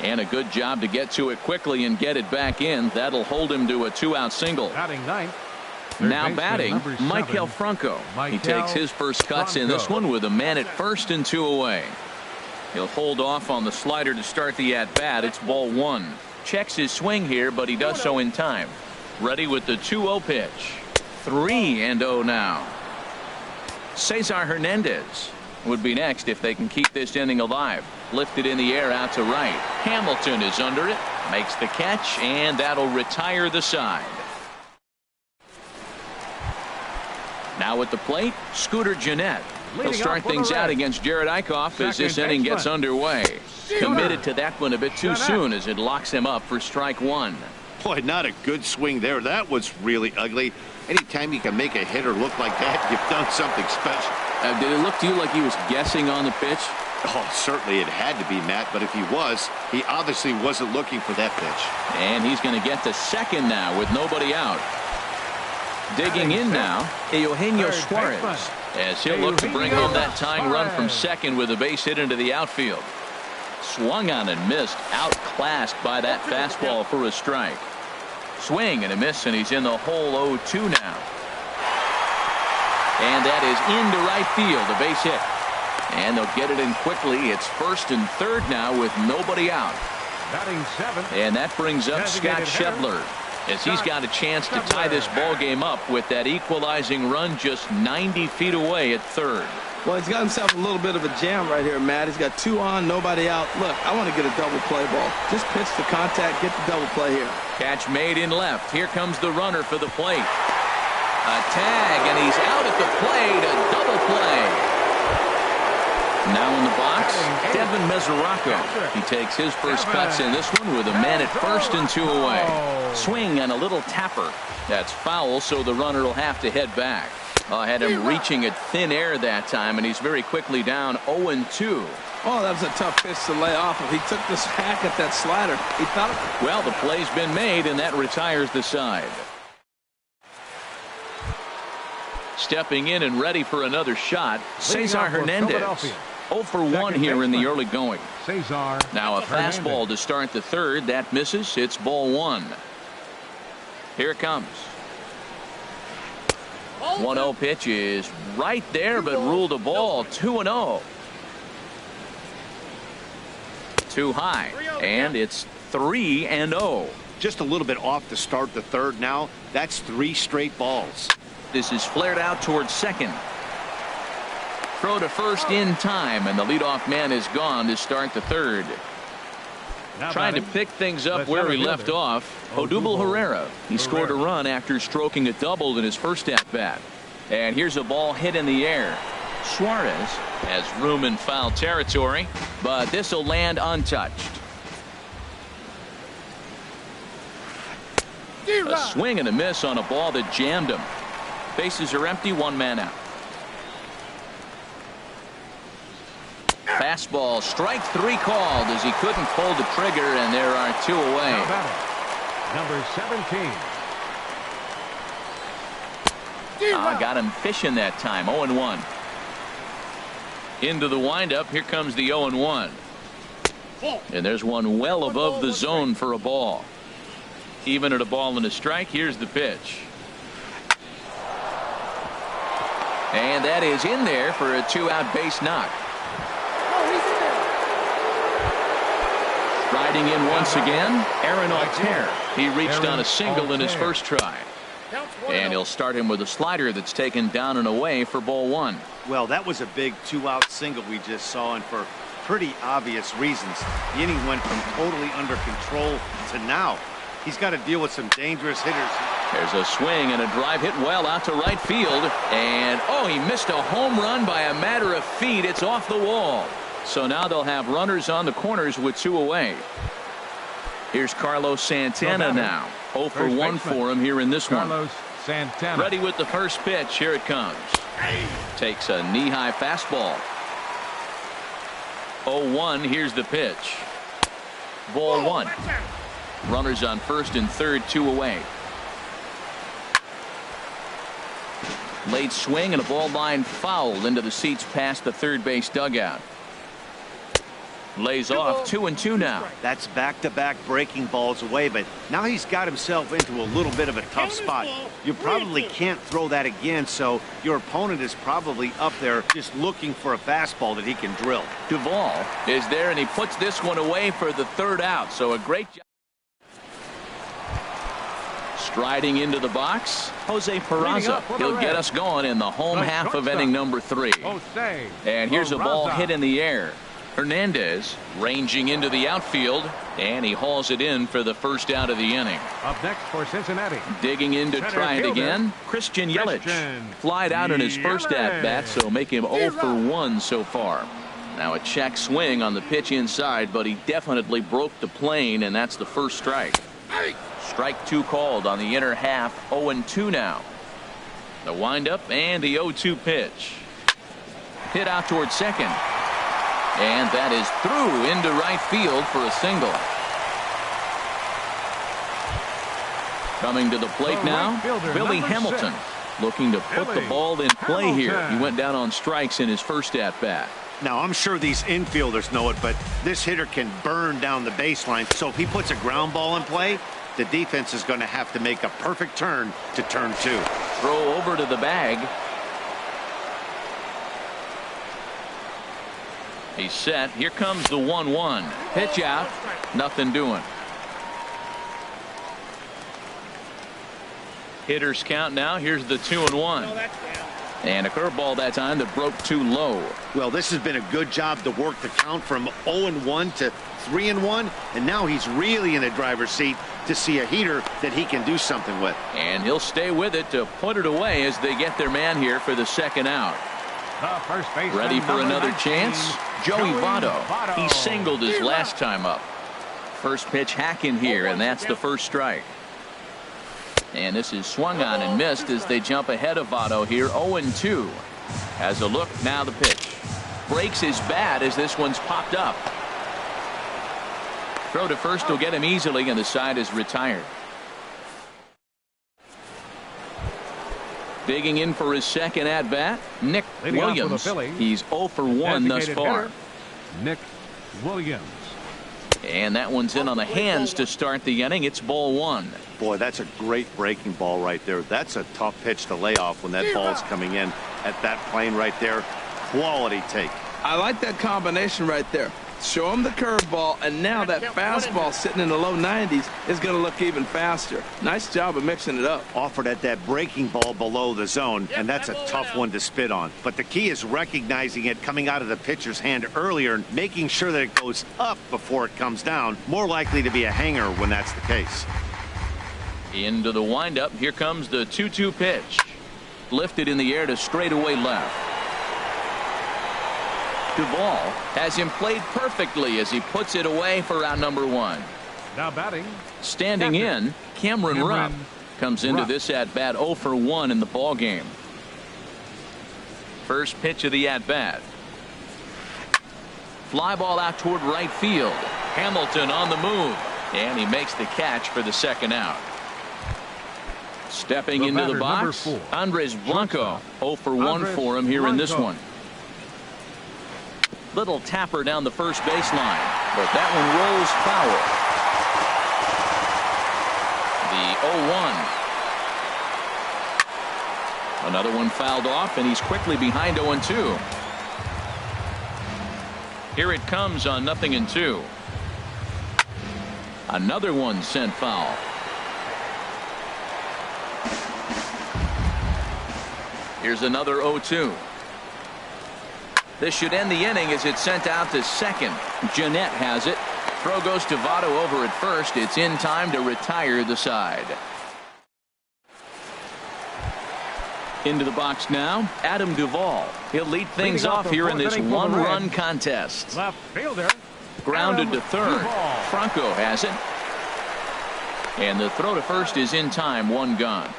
And a good job to get to it quickly and get it back in. That'll hold him to a 2-out single. Batting ninth. Now batting, Michael Franco. He takes his first cuts in this one with a man at first and 2 away. He'll hold off on the slider to start the at-bat. It's ball 1. Checks his swing here, but he does so in time. Ready with the 2-0 pitch. 3-0 now. Cesar Hernandez would be next if they can keep this inning alive. Lifted in the air out to right. Hamilton is under it. Makes the catch, and that'll retire the side. Now at the plate, Scooter Gennett. He'll start things out against Jared Eichhoff as this inning gets underway. Committed to that one a bit too soon as it locks him up for strike 1. Boy, not a good swing there. That was really ugly. Anytime you can make a hitter look like that, you've done something special. Did it look to you like he was guessing on the pitch? Oh, certainly it had to be, Matt, but if he was, he obviously wasn't looking for that pitch. And he's going to get to second now with nobody out. Digging in now, Eugenio Suarez, as he'll look to bring home that tying run from second with a base hit into the outfield. Swung on and missed, outclassed by that fastball for a strike. Swing and a miss, and he's in the hole 0-2 now. And that is into right field, a base hit. And they'll get it in quickly. It's first and third now with nobody out. Batting 7. And that brings up Scott Schebler, as he's got a chance to tie this ball game up with that equalizing run just 90 feet away at third. Well, he's got himself a little bit of a jam right here, Matt. He's got 2 on, nobody out. Look, I want to get a double play ball. Just pitch the contact, get the double play here. Catch made in left. Here comes the runner for the plate. A tag, and he's out at the plate. A double play. Now in the box, Devin Mesoraco. He takes his first cuts in this one with a man at first and 2 away. Swing and a little tapper. That's foul, so the runner will have to head back. Had him reaching at thin air that time, and he's very quickly down 0-2. Oh, that was a tough pitch to lay off of. He took this hack at that slider. He thought. Well, the play's been made, and that retires the side. Stepping in and ready for another shot, Cesar Hernandez. 0 for 1 here in the early going. Now a fastball to start the third. That misses. It's ball 1. Here it comes. 1-0 pitch is right there, but ruled a ball. 2-0. Too high, and it's 3-0. Just a little bit off to start the third now. That's 3 straight balls. This is flared out towards second. Throw to first in time, and the leadoff man is gone to start the third. Trying to pick things up where he left off, Odubel Herrera. He scored a run after stroking a double in his first at-bat. And here's a ball hit in the air. Suarez has room in foul territory, but this will land untouched. A swing and a miss on a ball that jammed him. Bases are empty, 1 man out. Fastball, strike 3 called as he couldn't pull the trigger, and there are 2 away. Number 17. Got him fishing that time. 0-1. Into the windup. Here comes the 0-1. And there's one well above the zone for a ball. Even at a ball and a strike, here's the pitch. And that is in there for a 2-out base knock. Riding in once again, Aaron Altair. He reached on a single in his first try. And he'll start him with a slider that's taken down and away for ball 1. Well, that was a big 2-out single we just saw, and for pretty obvious reasons. The inning went from totally under control to now. He's got to deal with some dangerous hitters. There's a swing and a drive hit well out to right field. And, he missed a home run by a matter of feet. It's off the wall. So now they'll have runners on the corners with 2 away. Here's Carlos Santana now. 0 for 1 for him here in this one. Ready with the first pitch. Here it comes. Takes a knee-high fastball. 0-1. Here's the pitch. ball one. Runners on first and third, 2 away. Late swing and a ball line foul into the seats past the third base dugout. Lays off 2-2 now. That's back-to-back breaking balls away, but now he's got himself into a little bit of a tough spot. You probably can't throw that again, so your opponent is probably up there just looking for a fastball that he can drill. Duvall is there, and he puts this one away for the third out. So a great job. Striding into the box, Jose Peraza. He'll get us going in the home half of inning number 3. And here's a ball hit in the air. Hernandez ranging into the outfield, and he hauls it in for the first out of the inning. Up next for Cincinnati. Digging in to try it again, Christian Yelich. Flied out in his first at-bat, so make him 0 for 1 so far. Now a check swing on the pitch inside, but he definitely broke the plane, and that's the first strike. Strike 2 called on the inner half. 0-2 now. The windup and the 0-2 pitch. Hit out towards second. And that is through into right field for a single. Coming to the plate now, Billy Hamilton, looking to put the ball in play here. He went down on strikes in his first at-bat. Now, I'm sure these infielders know it, but this hitter can burn down the baseline. So if he puts a ground ball in play, the defense is going to have to make a perfect turn to turn 2. Throw over to the bag. He's set. Here comes the 1-1. Pitch out. Nothing doing. Hitters count now. Here's the 2-1. And a curveball that time that broke too low. Well, this has been a good job to work the count from 0-1 to 3-1. And now he's really in the driver's seat to see a heater that he can do something with. And he'll stay with it to put it away as they get their man here for the second out. Ready for another chance? Joey Votto. He singled his last time up. First pitch hack in here, and that's the first strike. And this is swung on and missed as they jump ahead of Votto here. 0-2. Has a look, now the pitch. Breaks his bat as this one's popped up. Throw to first will get him easily, and the side is retired. Digging in for his second at-bat, Nick Williams. He's 0 for 1 thus far. Nick Williams. And that one's in on the hands to start the inning. It's ball 1. Boy, that's a great breaking ball right there. That's a tough pitch to lay off when that ball's coming in at that plane right there. Quality take. I like that combination right there. Show him the curveball, and now that fastball sitting in the low 90s is going to look even faster. Nice job of mixing it up. Offered at that breaking ball below the zone, and that's a tough one to spit on. But the key is recognizing it coming out of the pitcher's hand earlier and making sure that it goes up before it comes down. More likely to be a hanger when that's the case. Into the windup. Here comes the 2-2 pitch. Lifted in the air to straightaway left. Duvall has him played perfectly as he puts it away for out number 1. Now batting. Standing in, Cameron Rupp comes into this at-bat 0 for 1 in the ball game. First pitch of the at-bat. Fly ball out toward right field. Hamilton on the move, and he makes the catch for the second out. Stepping into the box, Andres Blanco. 0 for 1 for him here in this one. Little tapper down the first baseline, but that one rolls foul. The 0-1. Another one fouled off, and he's quickly behind 0-2. Here it comes on 0-2. Another one sent foul. Here's another 0-2. This should end the inning as it's sent out to second. Jeanette has it. Throw goes to Votto over at first. It's in time to retire the side. Into the box now, Adam Duvall. He'll lead things off here in this one-run contest. Left fielder. Grounded to third. Franco has it. And the throw to first is in time, 1 gone.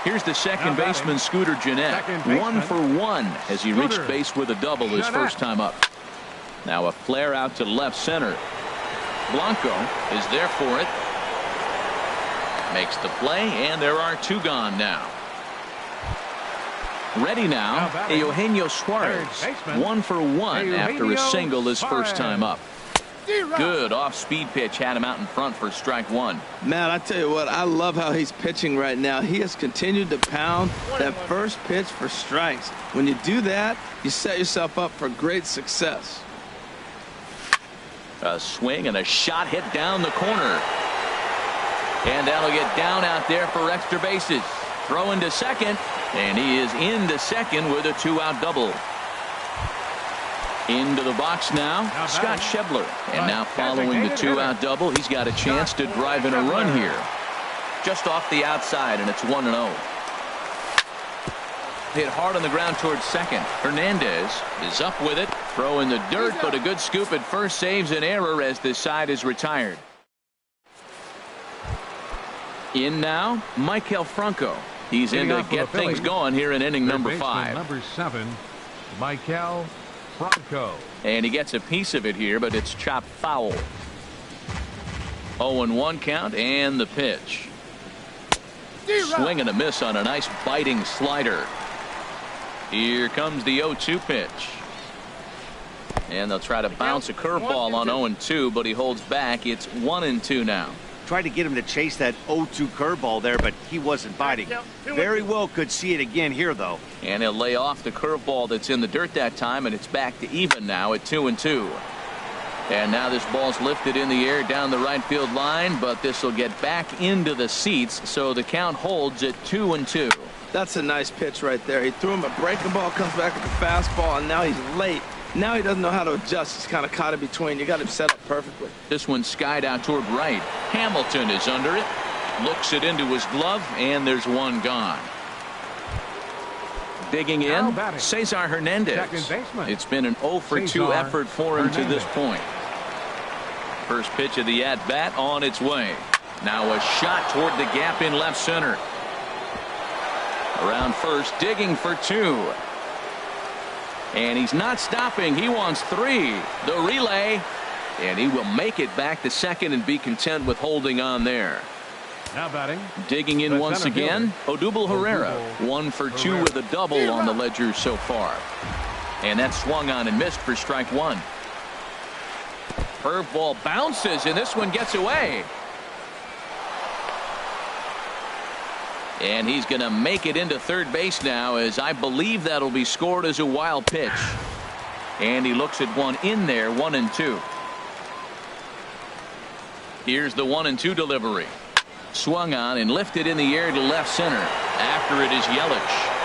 Here's the second baseman, Scooter Jeanette. 1 for 1 as he reached base with a double his first time up. Now a flare out to left center. Blanco is there for it. Makes the play, and there are two gone now. Ready now, Eugenio Suarez. 1 for 1 after a single his first time up. Good off-speed pitch had him out in front for strike one. Man, I tell you what, I love how he's pitching right now. He has continued to pound that first pitch for strikes. When you do that, you set yourself up for great success. A swing and a shot hit down the corner. And that'll get down out there for extra bases. Throw into second, and he is into second with a two-out double. Into the box now, Scott Schebler. And now following the two-out double, he's got a chance to drive in a run here. Just off the outside, and it's 1-0. Hit hard on the ground towards second. Hernandez is up with it. Throw in the dirt, but a good scoop at first saves an error as this side is retired. In now, Maikel Franco. He's in to get things going here in inning number 5. Number 7, Maikel Franco. And he gets a piece of it here, but it's chopped foul. 0-1 count, and the pitch. Swing and a miss on a nice biting slider. Here comes the 0-2 pitch. And they'll try to bounce a curveball on 0-2, but he holds back. It's 1-2 now. Tried to get him to chase that 0-2 curveball there, but he wasn't biting. Very well could see it again here, though. And he'll lay off the curveball that's in the dirt that time, and it's back to even now at 2-2. And now this ball's lifted in the air down the right field line, but this will get back into the seats, so the count holds at 2-2. That's a nice pitch right there. He threw him a breaking ball, comes back with the fastball, and now he's late. Now he doesn't know how to adjust. He's kind of caught in between. You got him set up perfectly. This one skied out toward right. Hamilton is under it. Looks it into his glove, and there's one gone. Digging in, Cesar Hernandez. It's been an 0 for 2 effort for him to this point. First pitch of the at-bat on its way. Now a shot toward the gap in left center. Around first, digging for 2. And he's not stopping. He wants 3. The relay. And he will make it back to second and be content with holding on there. Now batting. Digging in once again, Odubel Herrera. 1 for 2 with a double on the ledger so far. And that swung on and missed for strike 1. Curveball bounces, and this one gets away. And he's going to make it into third base now, as I believe that'll be scored as a wild pitch. And he looks at one in there, 1-2. Here's the 1-2 delivery. Swung on and lifted in the air to left center. After it is Yelich.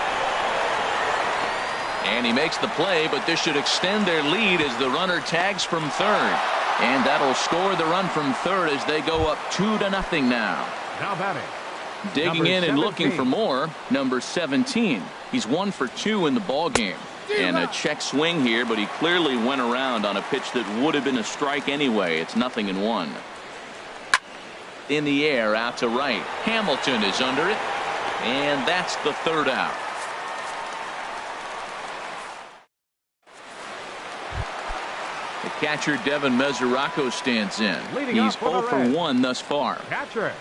And he makes the play, but this should extend their lead as the runner tags from third. And that'll score the run from third as they go up 2-0 now. Now batting. Digging in and looking for more, number 17. He's 1 for 2 in the ball game. And a check swing here, but he clearly went around on a pitch that would have been a strike anyway. It's 0-1. In the air out to right. Hamilton is under it. And that's the third out. The catcher Devin Mesoraco stands in. He's 0 for 1 thus far. Catcher.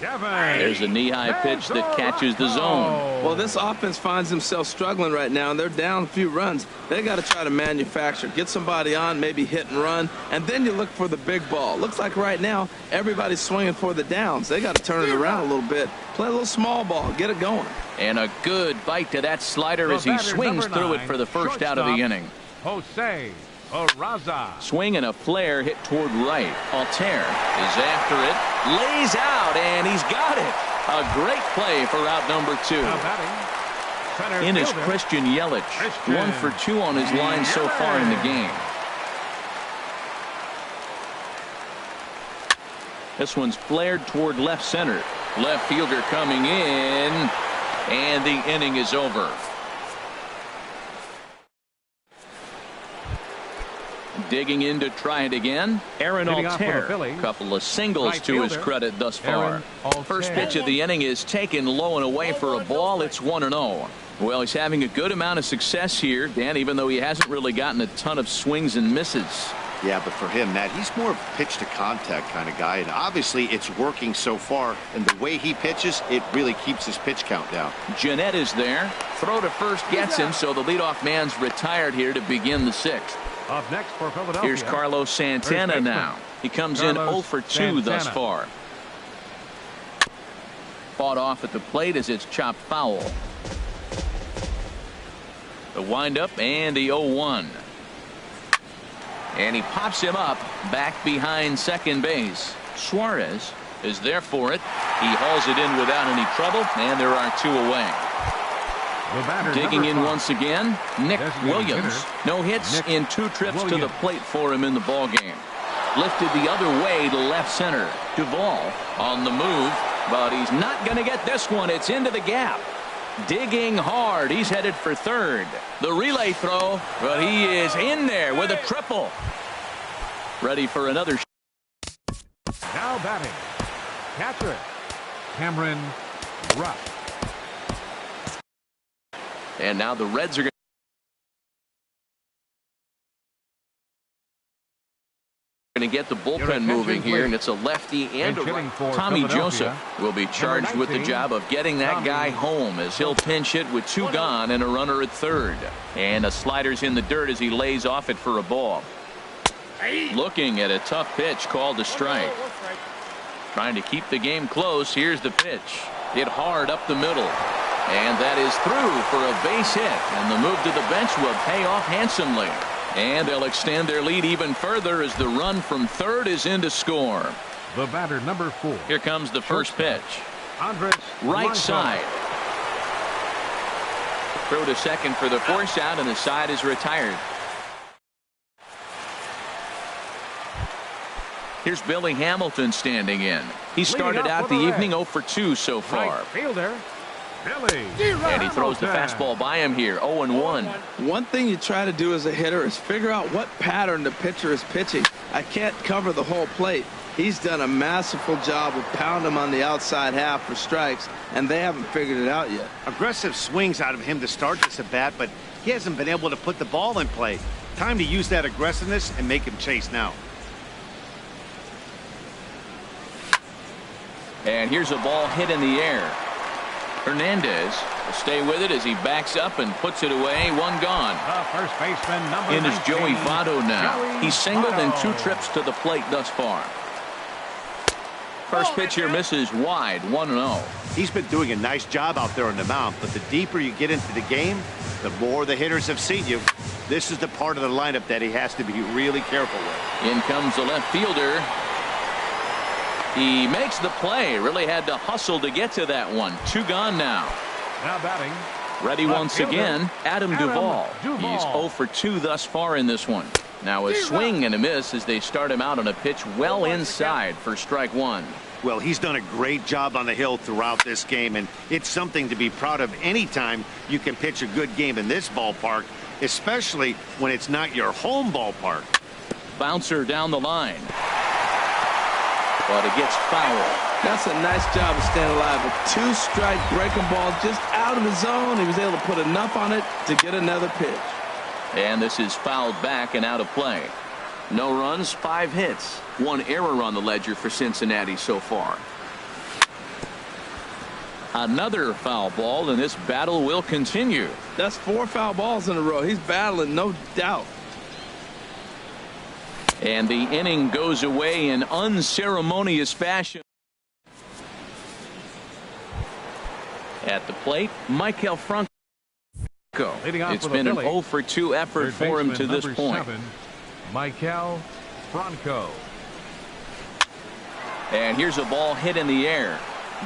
There's a knee-high pitch that catches the zone. Well, this offense finds themselves struggling right now, and they're down a few runs. They got to try to manufacture, get somebody on, maybe hit and run, and then you look for the big ball. Looks like right now everybody's swinging for the downs. They got to turn it around a little bit, play a little small ball, get it going. And a good bite to that slider as he swings through it for the first out of the inning. Jose Raza. Swing and a flare hit toward right. Altair is after it, lays out, and he's got it. A great play for out number 2. In is Christian Yelich. 1 for 2 on his line so far in the game. This one's flared toward left center. Left fielder coming in, and the inning is over. Digging in to try it again, Aaron Altair. A couple of singles to his credit thus far. First pitch of the inning is taken low and away for a ball. It's 1-0. Well, he's having a good amount of success here, Dan, even though he hasn't really gotten a ton of swings and misses. Yeah, but for him, Matt, he's more of a pitch-to-contact kind of guy, and obviously it's working so far, and the way he pitches, it really keeps his pitch count down. Jeanette is there. Throw to first gets him, so the leadoff man's retired here to begin the 6th. Up next for Philadelphia. Here's Carlos Santana now. He comes in 0 for 2 thus far. Fought off at the plate as it's chopped foul. The windup and the 0-1. And he pops him up back behind second base. Suarez is there for it. He hauls it in without any trouble, and there are 2 away. Digging in once again, Nick Williams. No hits in 2 trips to the plate for him in the ballgame. Lifted the other way to left center. Duvall on the move, but he's not going to get this one. It's into the gap. Digging hard. He's headed for third. The relay throw, but he is in there with a triple. Ready for another. Now batting. Catcher, Cameron Rupp. And now the Reds are going to get the bullpen moving here, and it's a lefty and a right. Tommy Joseph will be charged with the job of getting that guy home, as he'll pinch hit with 2 gone and a runner at third. And the slider's in the dirt as he lays off it for a ball. Looking at a tough pitch called a strike. Trying to keep the game close. Here's the pitch. Hit hard up the middle. And that is through for a base hit. And the move to the bench will pay off handsomely. And they'll extend their lead even further as the run from third is in to score. The batter, number 4. Here comes the first pitch. Andres Right side. Throw to second for the force out, and the side is retired. Here's Billy Hamilton standing in. He started out the evening 0 for 2 so far. Right fielder, Billy. And he throws the fastball by him here, 0-1. One thing you try to do as a hitter is figure out what pattern the pitcher is pitching. I can't cover the whole plate. He's done a masterful job of pounding him on the outside half for strikes, and they haven't figured it out yet. Aggressive swings out of him to start this at bat, but he hasn't been able to put the ball in play. Time to use that aggressiveness and make him chase now. And here's a ball hit in the air. Hernandez will stay with it as he backs up and puts it away. 1 gone. First baseman, number In is 19, Joey Votto now. He's singled in 2 Votto. trips to the plate thus far. First pitch here misses wide, 1-0. He's been doing a nice job out there on the mound, but the deeper you get into the game, the more the hitters have seen you. This is the part of the lineup that he has to be really careful with. In comes the left fielder. He makes the play. Really had to hustle to get to that one. 2 gone now. Now batting. Ready once fielder, again, Adam Duvall. He's 0 for 2 thus far in this one. Now a swing and a miss as they start him out on a pitch well inside for strike 1. Well, he's done a great job on the hill throughout this game, and it's something to be proud of anytime you can pitch a good game in this ballpark, especially when it's not your home ballpark. Bouncer down the line. But it gets foul. That's a nice job of staying alive. A 2-strike breaking ball just out of the zone. He was able to put enough on it to get another pitch. And this is fouled back and out of play. No runs, 5 hits. 1 error on the ledger for Cincinnati so far. Another foul ball, and this battle will continue. That's 4 foul balls in a row. He's battling, no doubt. And the inning goes away in unceremonious fashion. At the plate, Maikel Franco. It's been an 0 for 2 effort for him to this point. Maikel Franco. And here's a ball hit in the air.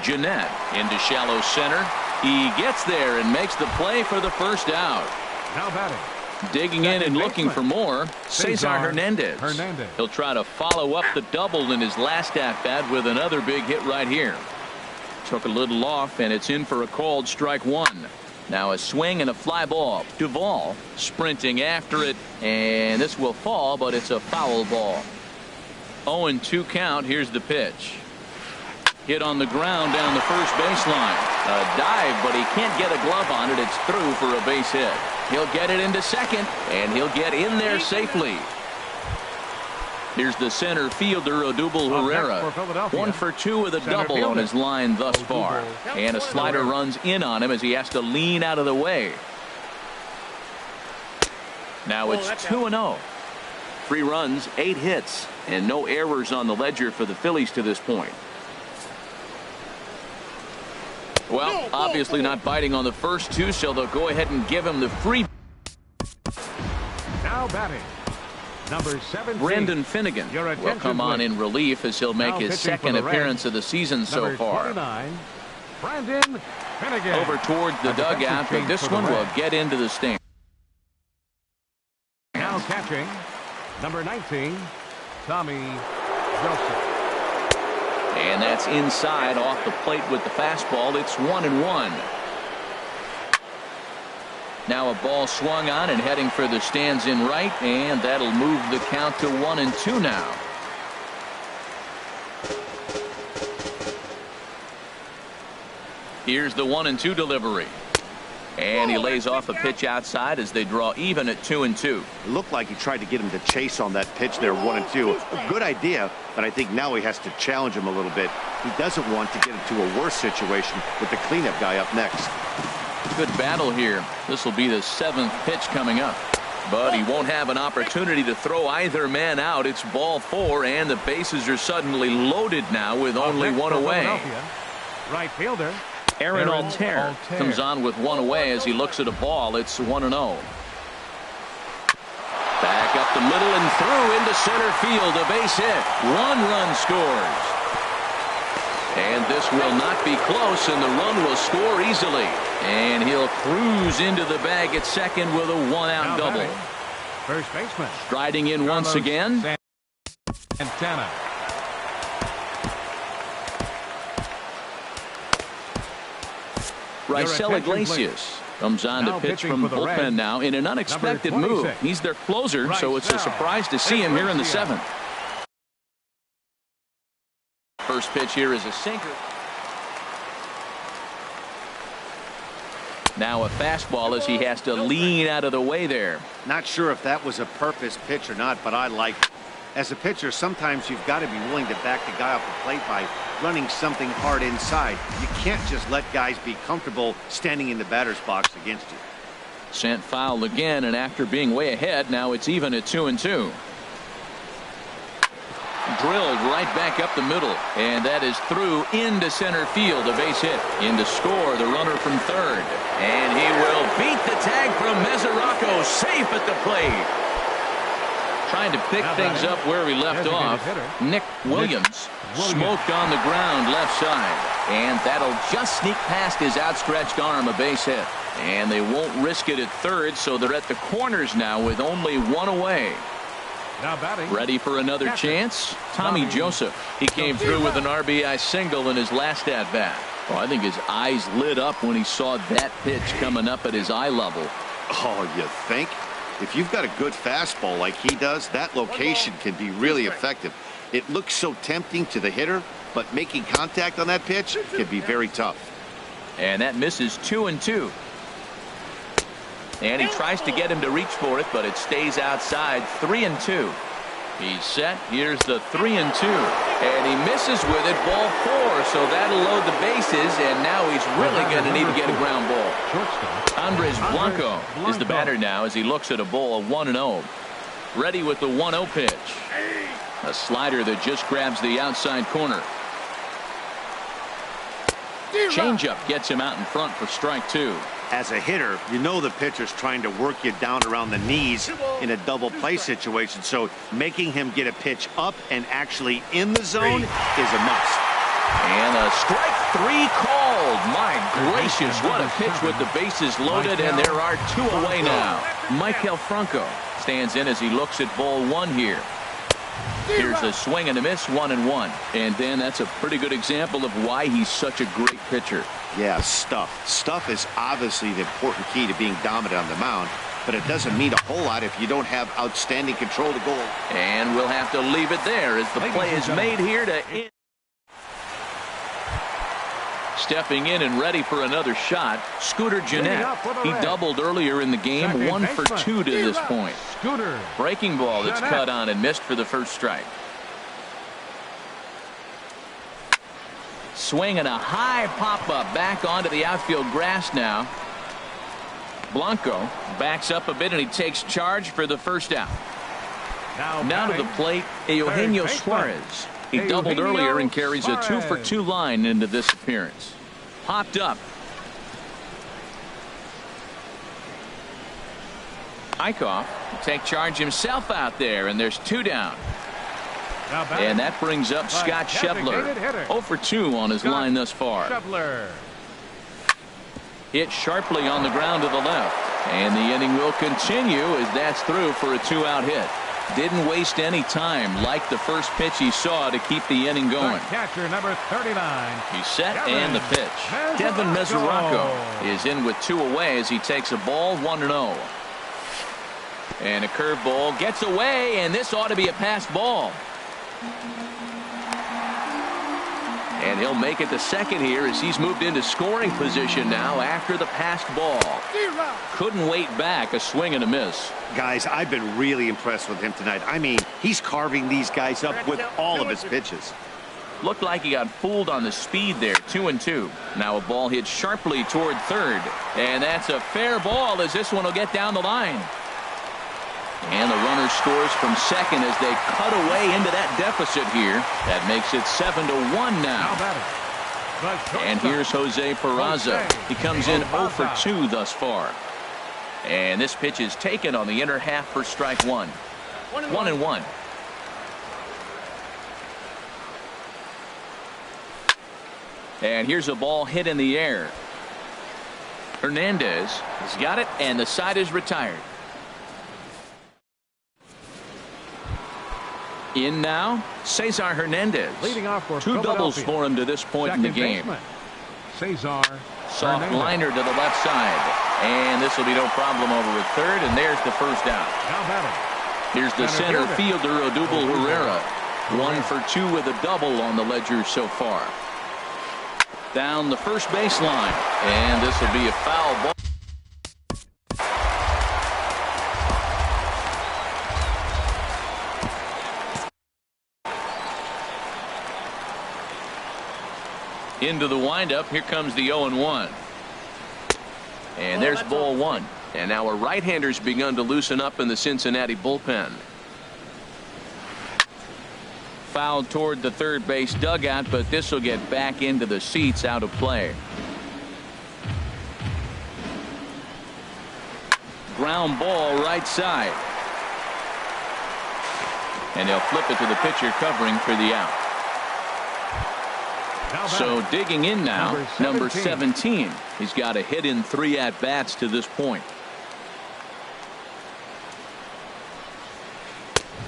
Jeanette into shallow center. He gets there and makes the play for the first out. Now batting. Digging in and looking for more, Cesar Hernandez. He'll try to follow up the double in his last at-bat with another big hit right here. Took a little off, and it's in for a called strike 1. Now a swing and a fly ball. Duvall sprinting after it, and this will fall, but it's a foul ball. 0-2 count. Here's the pitch. Hit on the ground down the first baseline. A dive, but he can't get a glove on it. It's through for a base hit. He'll get it into second, and he'll get in there safely. Here's the center fielder, Odubel Herrera. 1 for 2 with a double on his line thus far. And a slider runs in on him as he has to lean out of the way. Now it's 2-0. 3 runs, 8 hits, and no errors on the ledger for the Phillies to this point. Well, obviously not biting on the first 2, so they'll go ahead and give him the free. Now batting, number 17. Brandon Finnegan will come on in relief as he'll make his second appearance of the season so far. Brandon Finnegan. Over towards the dugout, but this one will get into the stand. Now catching, number 19, Tommy Joseph. And that's inside off the plate with the fastball. It's 1-1. Now a ball swung on and heading for the stands in right, and that'll move the count to 1-2 now. Here's the 1-2 delivery. And he lays off a pitch outside as they draw even at 2-2. It looked like he tried to get him to chase on that pitch there, 1-2. A good idea, but I think now he has to challenge him a little bit. He doesn't want to get into a worse situation with the cleanup guy up next. Good battle here. This will be the 7th pitch coming up. But he won't have an opportunity to throw either man out. It's ball 4, and the bases are suddenly loaded now with only 1 away. Right fielder Aaron Altair comes on with 1 away as he looks at a ball. It's 1-0. Back up the middle and through into center field. A base hit. 1 run scores. And this will not be close, and the run will score easily. And he'll cruise into the bag at second with a 1-out double. First baseman. Striding in once again. Santana. Raisel Iglesias comes on to pitch from the bullpen now in an unexpected move. He's their closer, so it's a surprise to see him here in the 7th. First pitch here is a sinker. Now a fastball as he has to lean out of the way there. Not sure if that was a purpose pitch or not, but I like it. As a pitcher, sometimes you've got to be willing to back the guy off the plate by running something hard inside. You can't just let guys be comfortable standing in the batter's box against you. Sent foul again, and after being way ahead, now it's even at 2-2. Drilled right back up the middle, and that is through into center field. A base hit. In to score, the runner from third. And he will beat the tag from Mesoraco, safe at the plate. Trying to pick things up where we left off. Nick Williams smoked on the ground left side. And that'll just sneak past his outstretched arm, a base hit. And they won't risk it at third, so they're at the corners now with only 1 away. Now batting. Ready for another chance? Tommy Joseph. He came through with an RBI single in his last at-bat. Oh, I think his eyes lit up when he saw that pitch coming up at his eye level. Oh, you think? If you've got a good fastball like he does, that location can be really effective. It looks so tempting to the hitter, but making contact on that pitch can be very tough. And that misses 2-2. And he tries to get him to reach for it, but it stays outside. 3-2. He's set. Here's the 3-2. And he misses with it. Ball 4. So that'll load the bases. And now he's really going to need to get a ground ball. Andres Blanco is the batter now as he looks at a ball 1-0. Ready with the 1-0 pitch. A slider that just grabs the outside corner. Changeup gets him out in front for strike 2. As a hitter, you know the pitcher's trying to work you down around the knees in a double play situation, so making him get a pitch up and actually in the zone is a must. And a strike 3 called. My gracious, what a pitch with the bases loaded, and there are 2 away now. Michael Franco stands in as he looks at ball 1 here. Here's a swing and a miss, 1-1. And then that's a pretty good example of why he's such a great pitcher. Yeah, stuff. Stuff is obviously the important key to being dominant on the mound, but it doesn't mean a whole lot if you don't have outstanding control to goal. And we'll have to leave it there as the play is made here to end. Stepping in and ready for another shot, Scooter Jeanette. He doubled earlier in the game, 1 for 2 to this point. Breaking ball that's cut on and missed for the first strike. Swing and a high pop-up back onto the outfield grass now. Blanco backs up a bit and he takes charge for the first out. Now to the plate, Eugenio Suarez. He doubled earlier and carries a 2 for 2 line into this appearance. Popped up. Eichhoff will take charge himself out there, and there's 2 down. And that brings up Scott Schebler. 0 for 2 on his line thus far. Hit sharply on the ground to the left. And the inning will continue as that's through for a 2-out hit. Didn't waste any time like the first pitch he saw to keep the inning going. Catcher number 39. He's set and the pitch. Devin Mesoraco is in with 2 away as he takes a ball 1-0. And a curveball gets away, and this ought to be a pass ball. And he'll make it to second here as he's moved into scoring position now after the passed ball. Couldn't wait back, a swing and a miss. Guys, I've been really impressed with him tonight. I mean, he's carving these guys up with all of his pitches. Looked like he got fooled on the speed there, 2-2. Now a ball hit sharply toward third. And that's a fair ball as this one will get down the line. And the runner scores from second as they cut away into that deficit here. That makes it 7-1 now. And here's Jose Peraza. He comes in 0 for 2 thus far. And this pitch is taken on the inner half for strike 1. 1-1. And here's a ball hit in the air. Hernandez has got it, and the side is retired. In now, Cesar Hernandez. Leading off for 2 doubles for him to this point in the game. Cesar Soft Hernandez. liner to the left side. And this will be no problem over at third, and there's the first out. Here's the center fielder, Odubel Herrera. 1 for 2 with a double on the ledger so far. Down the first baseline, and this will be a foul ball. Into the windup. Here comes the 0-1. And there's ball 1. And now a right-hander's begun to loosen up in the Cincinnati bullpen. Fouled toward the third base dugout, but this will get back into the seats out of play. Ground ball right side. And they'll flip it to the pitcher covering for the out. So digging in now, number 17. He's got a hit in 3 at-bats to this point.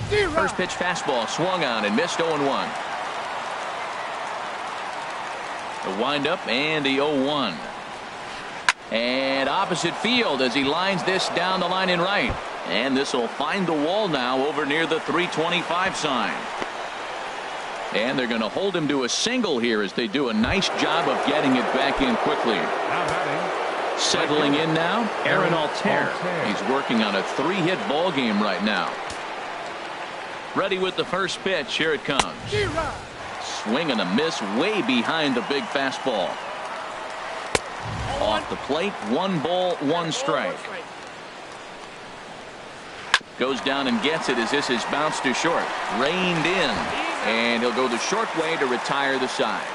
First pitch fastball swung on and missed 0-1. The windup and the 0-1. And opposite field as he lines this down the line in right. And this will find the wall now over near the 325 sign. And they're going to hold him to a single here as they do a nice job of getting it back in quickly. Settling in now, Aaron Altair. He's working on a 3-hit ball game right now. Ready with the first pitch. Here it comes. Swing and a miss way behind the big fastball. Off the plate, 1 ball, 1 strike. Goes down and gets it as this is bounced to short. Reined in. And he'll go the short way to retire the side.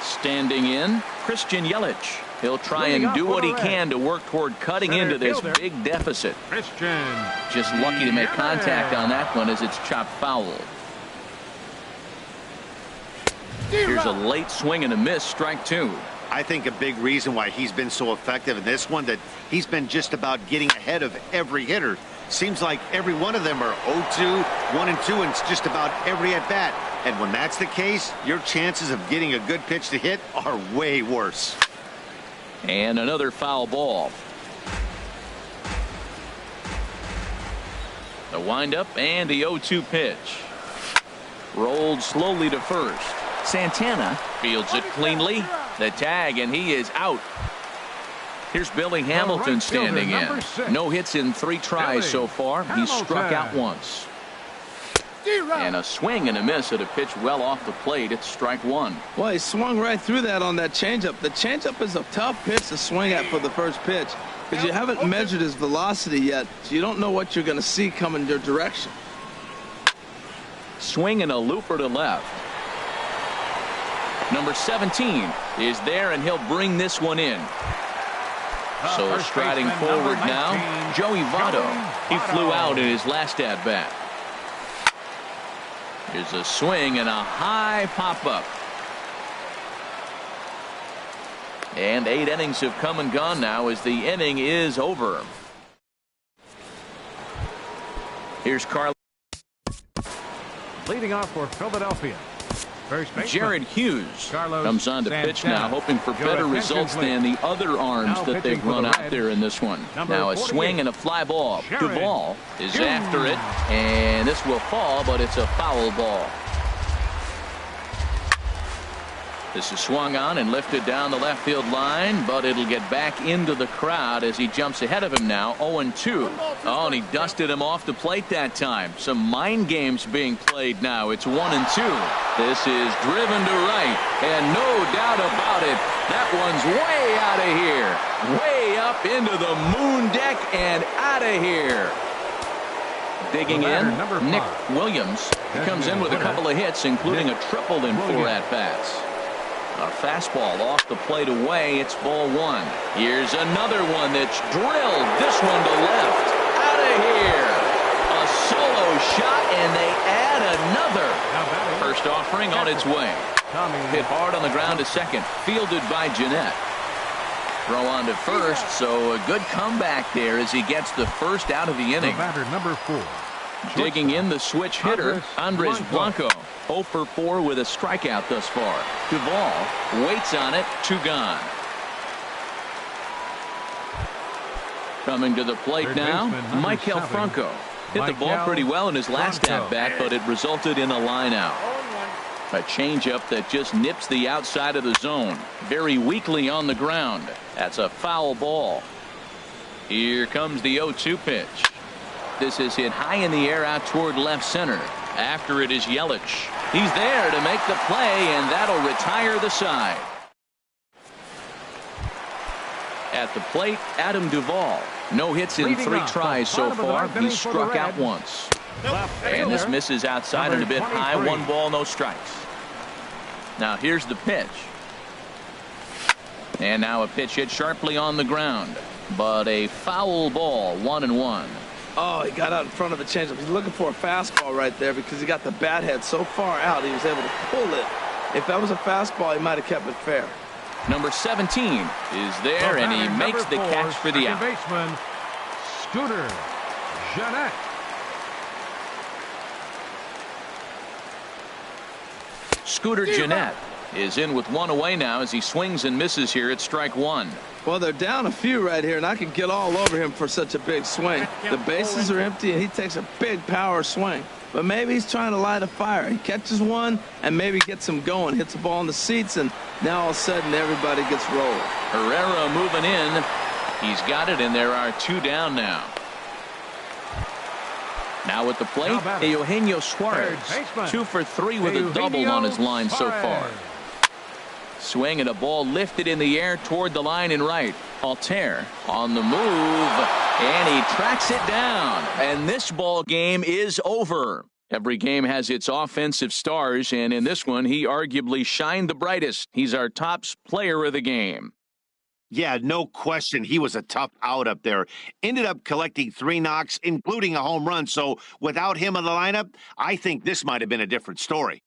Standing in, Christian Yelich. He'll try and do what he can to work toward cutting into this big deficit. Just lucky to make contact on that one as it's chopped foul. Here's a late swing and a miss, strike 2. I think a big reason why he's been so effective in this one that he's been just about getting ahead of every hitter. Seems like every one of them are 0-2, 1-2, and it's just about every at bat. And when that's the case, your chances of getting a good pitch to hit are way worse. And another foul ball. The windup and the 0-2 pitch. Rolled slowly to first. Santana fields it cleanly. The tag, and he is out. Here's Billy Hamilton standing in. No hits in 3 tries so far. He's struck out once. And a swing and a miss at a pitch well off the plate. It's strike 1. Well, he swung right through that on that changeup. The changeup is a tough pitch to swing at for the first pitch because you haven't measured his velocity yet, so you don't know what you're going to see coming your direction. Swing and a looper to left. Number 17 is there, and he'll bring this one in. So striding forward now, Joey Votto. He flew out in his last at-bat. Here's a swing and a high pop-up. And 8 innings have come and gone now as the inning is over. Here's Carl. Leading off for Philadelphia. Jared Hughes comes on to pitch now, hoping for better results than the other arms that they've run out there in this one. Now a swing and a fly ball. Duvall is after it, and this will fall, but it's a foul ball. This is swung on and lifted down the left field line, but it'll get back into the crowd as he jumps ahead of him now, 0-2. Oh, and he dusted him off the plate that time. Some mind games being played now. It's 1-2. This is driven to right, and no doubt about it, that one's way out of here. Way up into the moon deck and out of here. Digging in, Nick Williams. He comes in with a couple of hits, including a triple in 4 at-bats. A fastball off the plate away. It's ball 1. Here's another one that's drilled. This one to left. Out of here. A solo shot, and they add another. First offering on its way. Hit hard on the ground to second. Fielded by Jeanette. Throw on to first, so a good comeback there as he gets the first out of the inning. Number 4. Digging in, the switch hitter, Andres Blanco. 0 for 4 with a strikeout thus far. Duvall waits on it. 2 gone. Coming to the plate now, Michael Franco. Hit the ball pretty well in his last at-bat, but it resulted in a line out. A changeup that just nips the outside of the zone. Very weakly on the ground. That's a foul ball. Here comes the 0-2 pitch. This is hit high in the air out toward left center. After it is Yelich. He's there to make the play, and that'll retire the side. At the plate, Adam Duvall. No hits in 3 tries so far. He's struck out once. And this misses outside and a bit high. 1 ball, no strikes. Now here's the pitch. And now a pitch hit sharply on the ground. But a foul ball, 1-1. Oh, he got out in front of the changeup. He's looking for a fastball right there because he got the bat head so far out he was able to pull it. If that was a fastball, he might have kept it fair. Number 17 is there, and he makes the catch for the out. Baseman, Scooter Jeanette. Scooter Jeanette is in with 1 away now as he swings and misses here at strike 1. Well, they're down a few right here, and I can get all over him for such a big swing. The bases are empty, and he takes a big power swing. But maybe he's trying to light a fire. He catches one and maybe gets him going, hits the ball in the seats, and now all of a sudden everybody gets rolled. Herrera moving in. He's got it, and there are 2 down now. Now at the plate, Eugenio Suarez. 2 for 3 with a double on his line so far. Swing and a ball lifted in the air toward the line in right. Altair on the move, and he tracks it down. And this ball game is over. Every game has its offensive stars, and in this one, he arguably shined the brightest. He's our top player of the game. Yeah, no question. He was a tough out up there. Ended up collecting 3 knocks, including a home run. So without him in the lineup, I think this might have been a different story.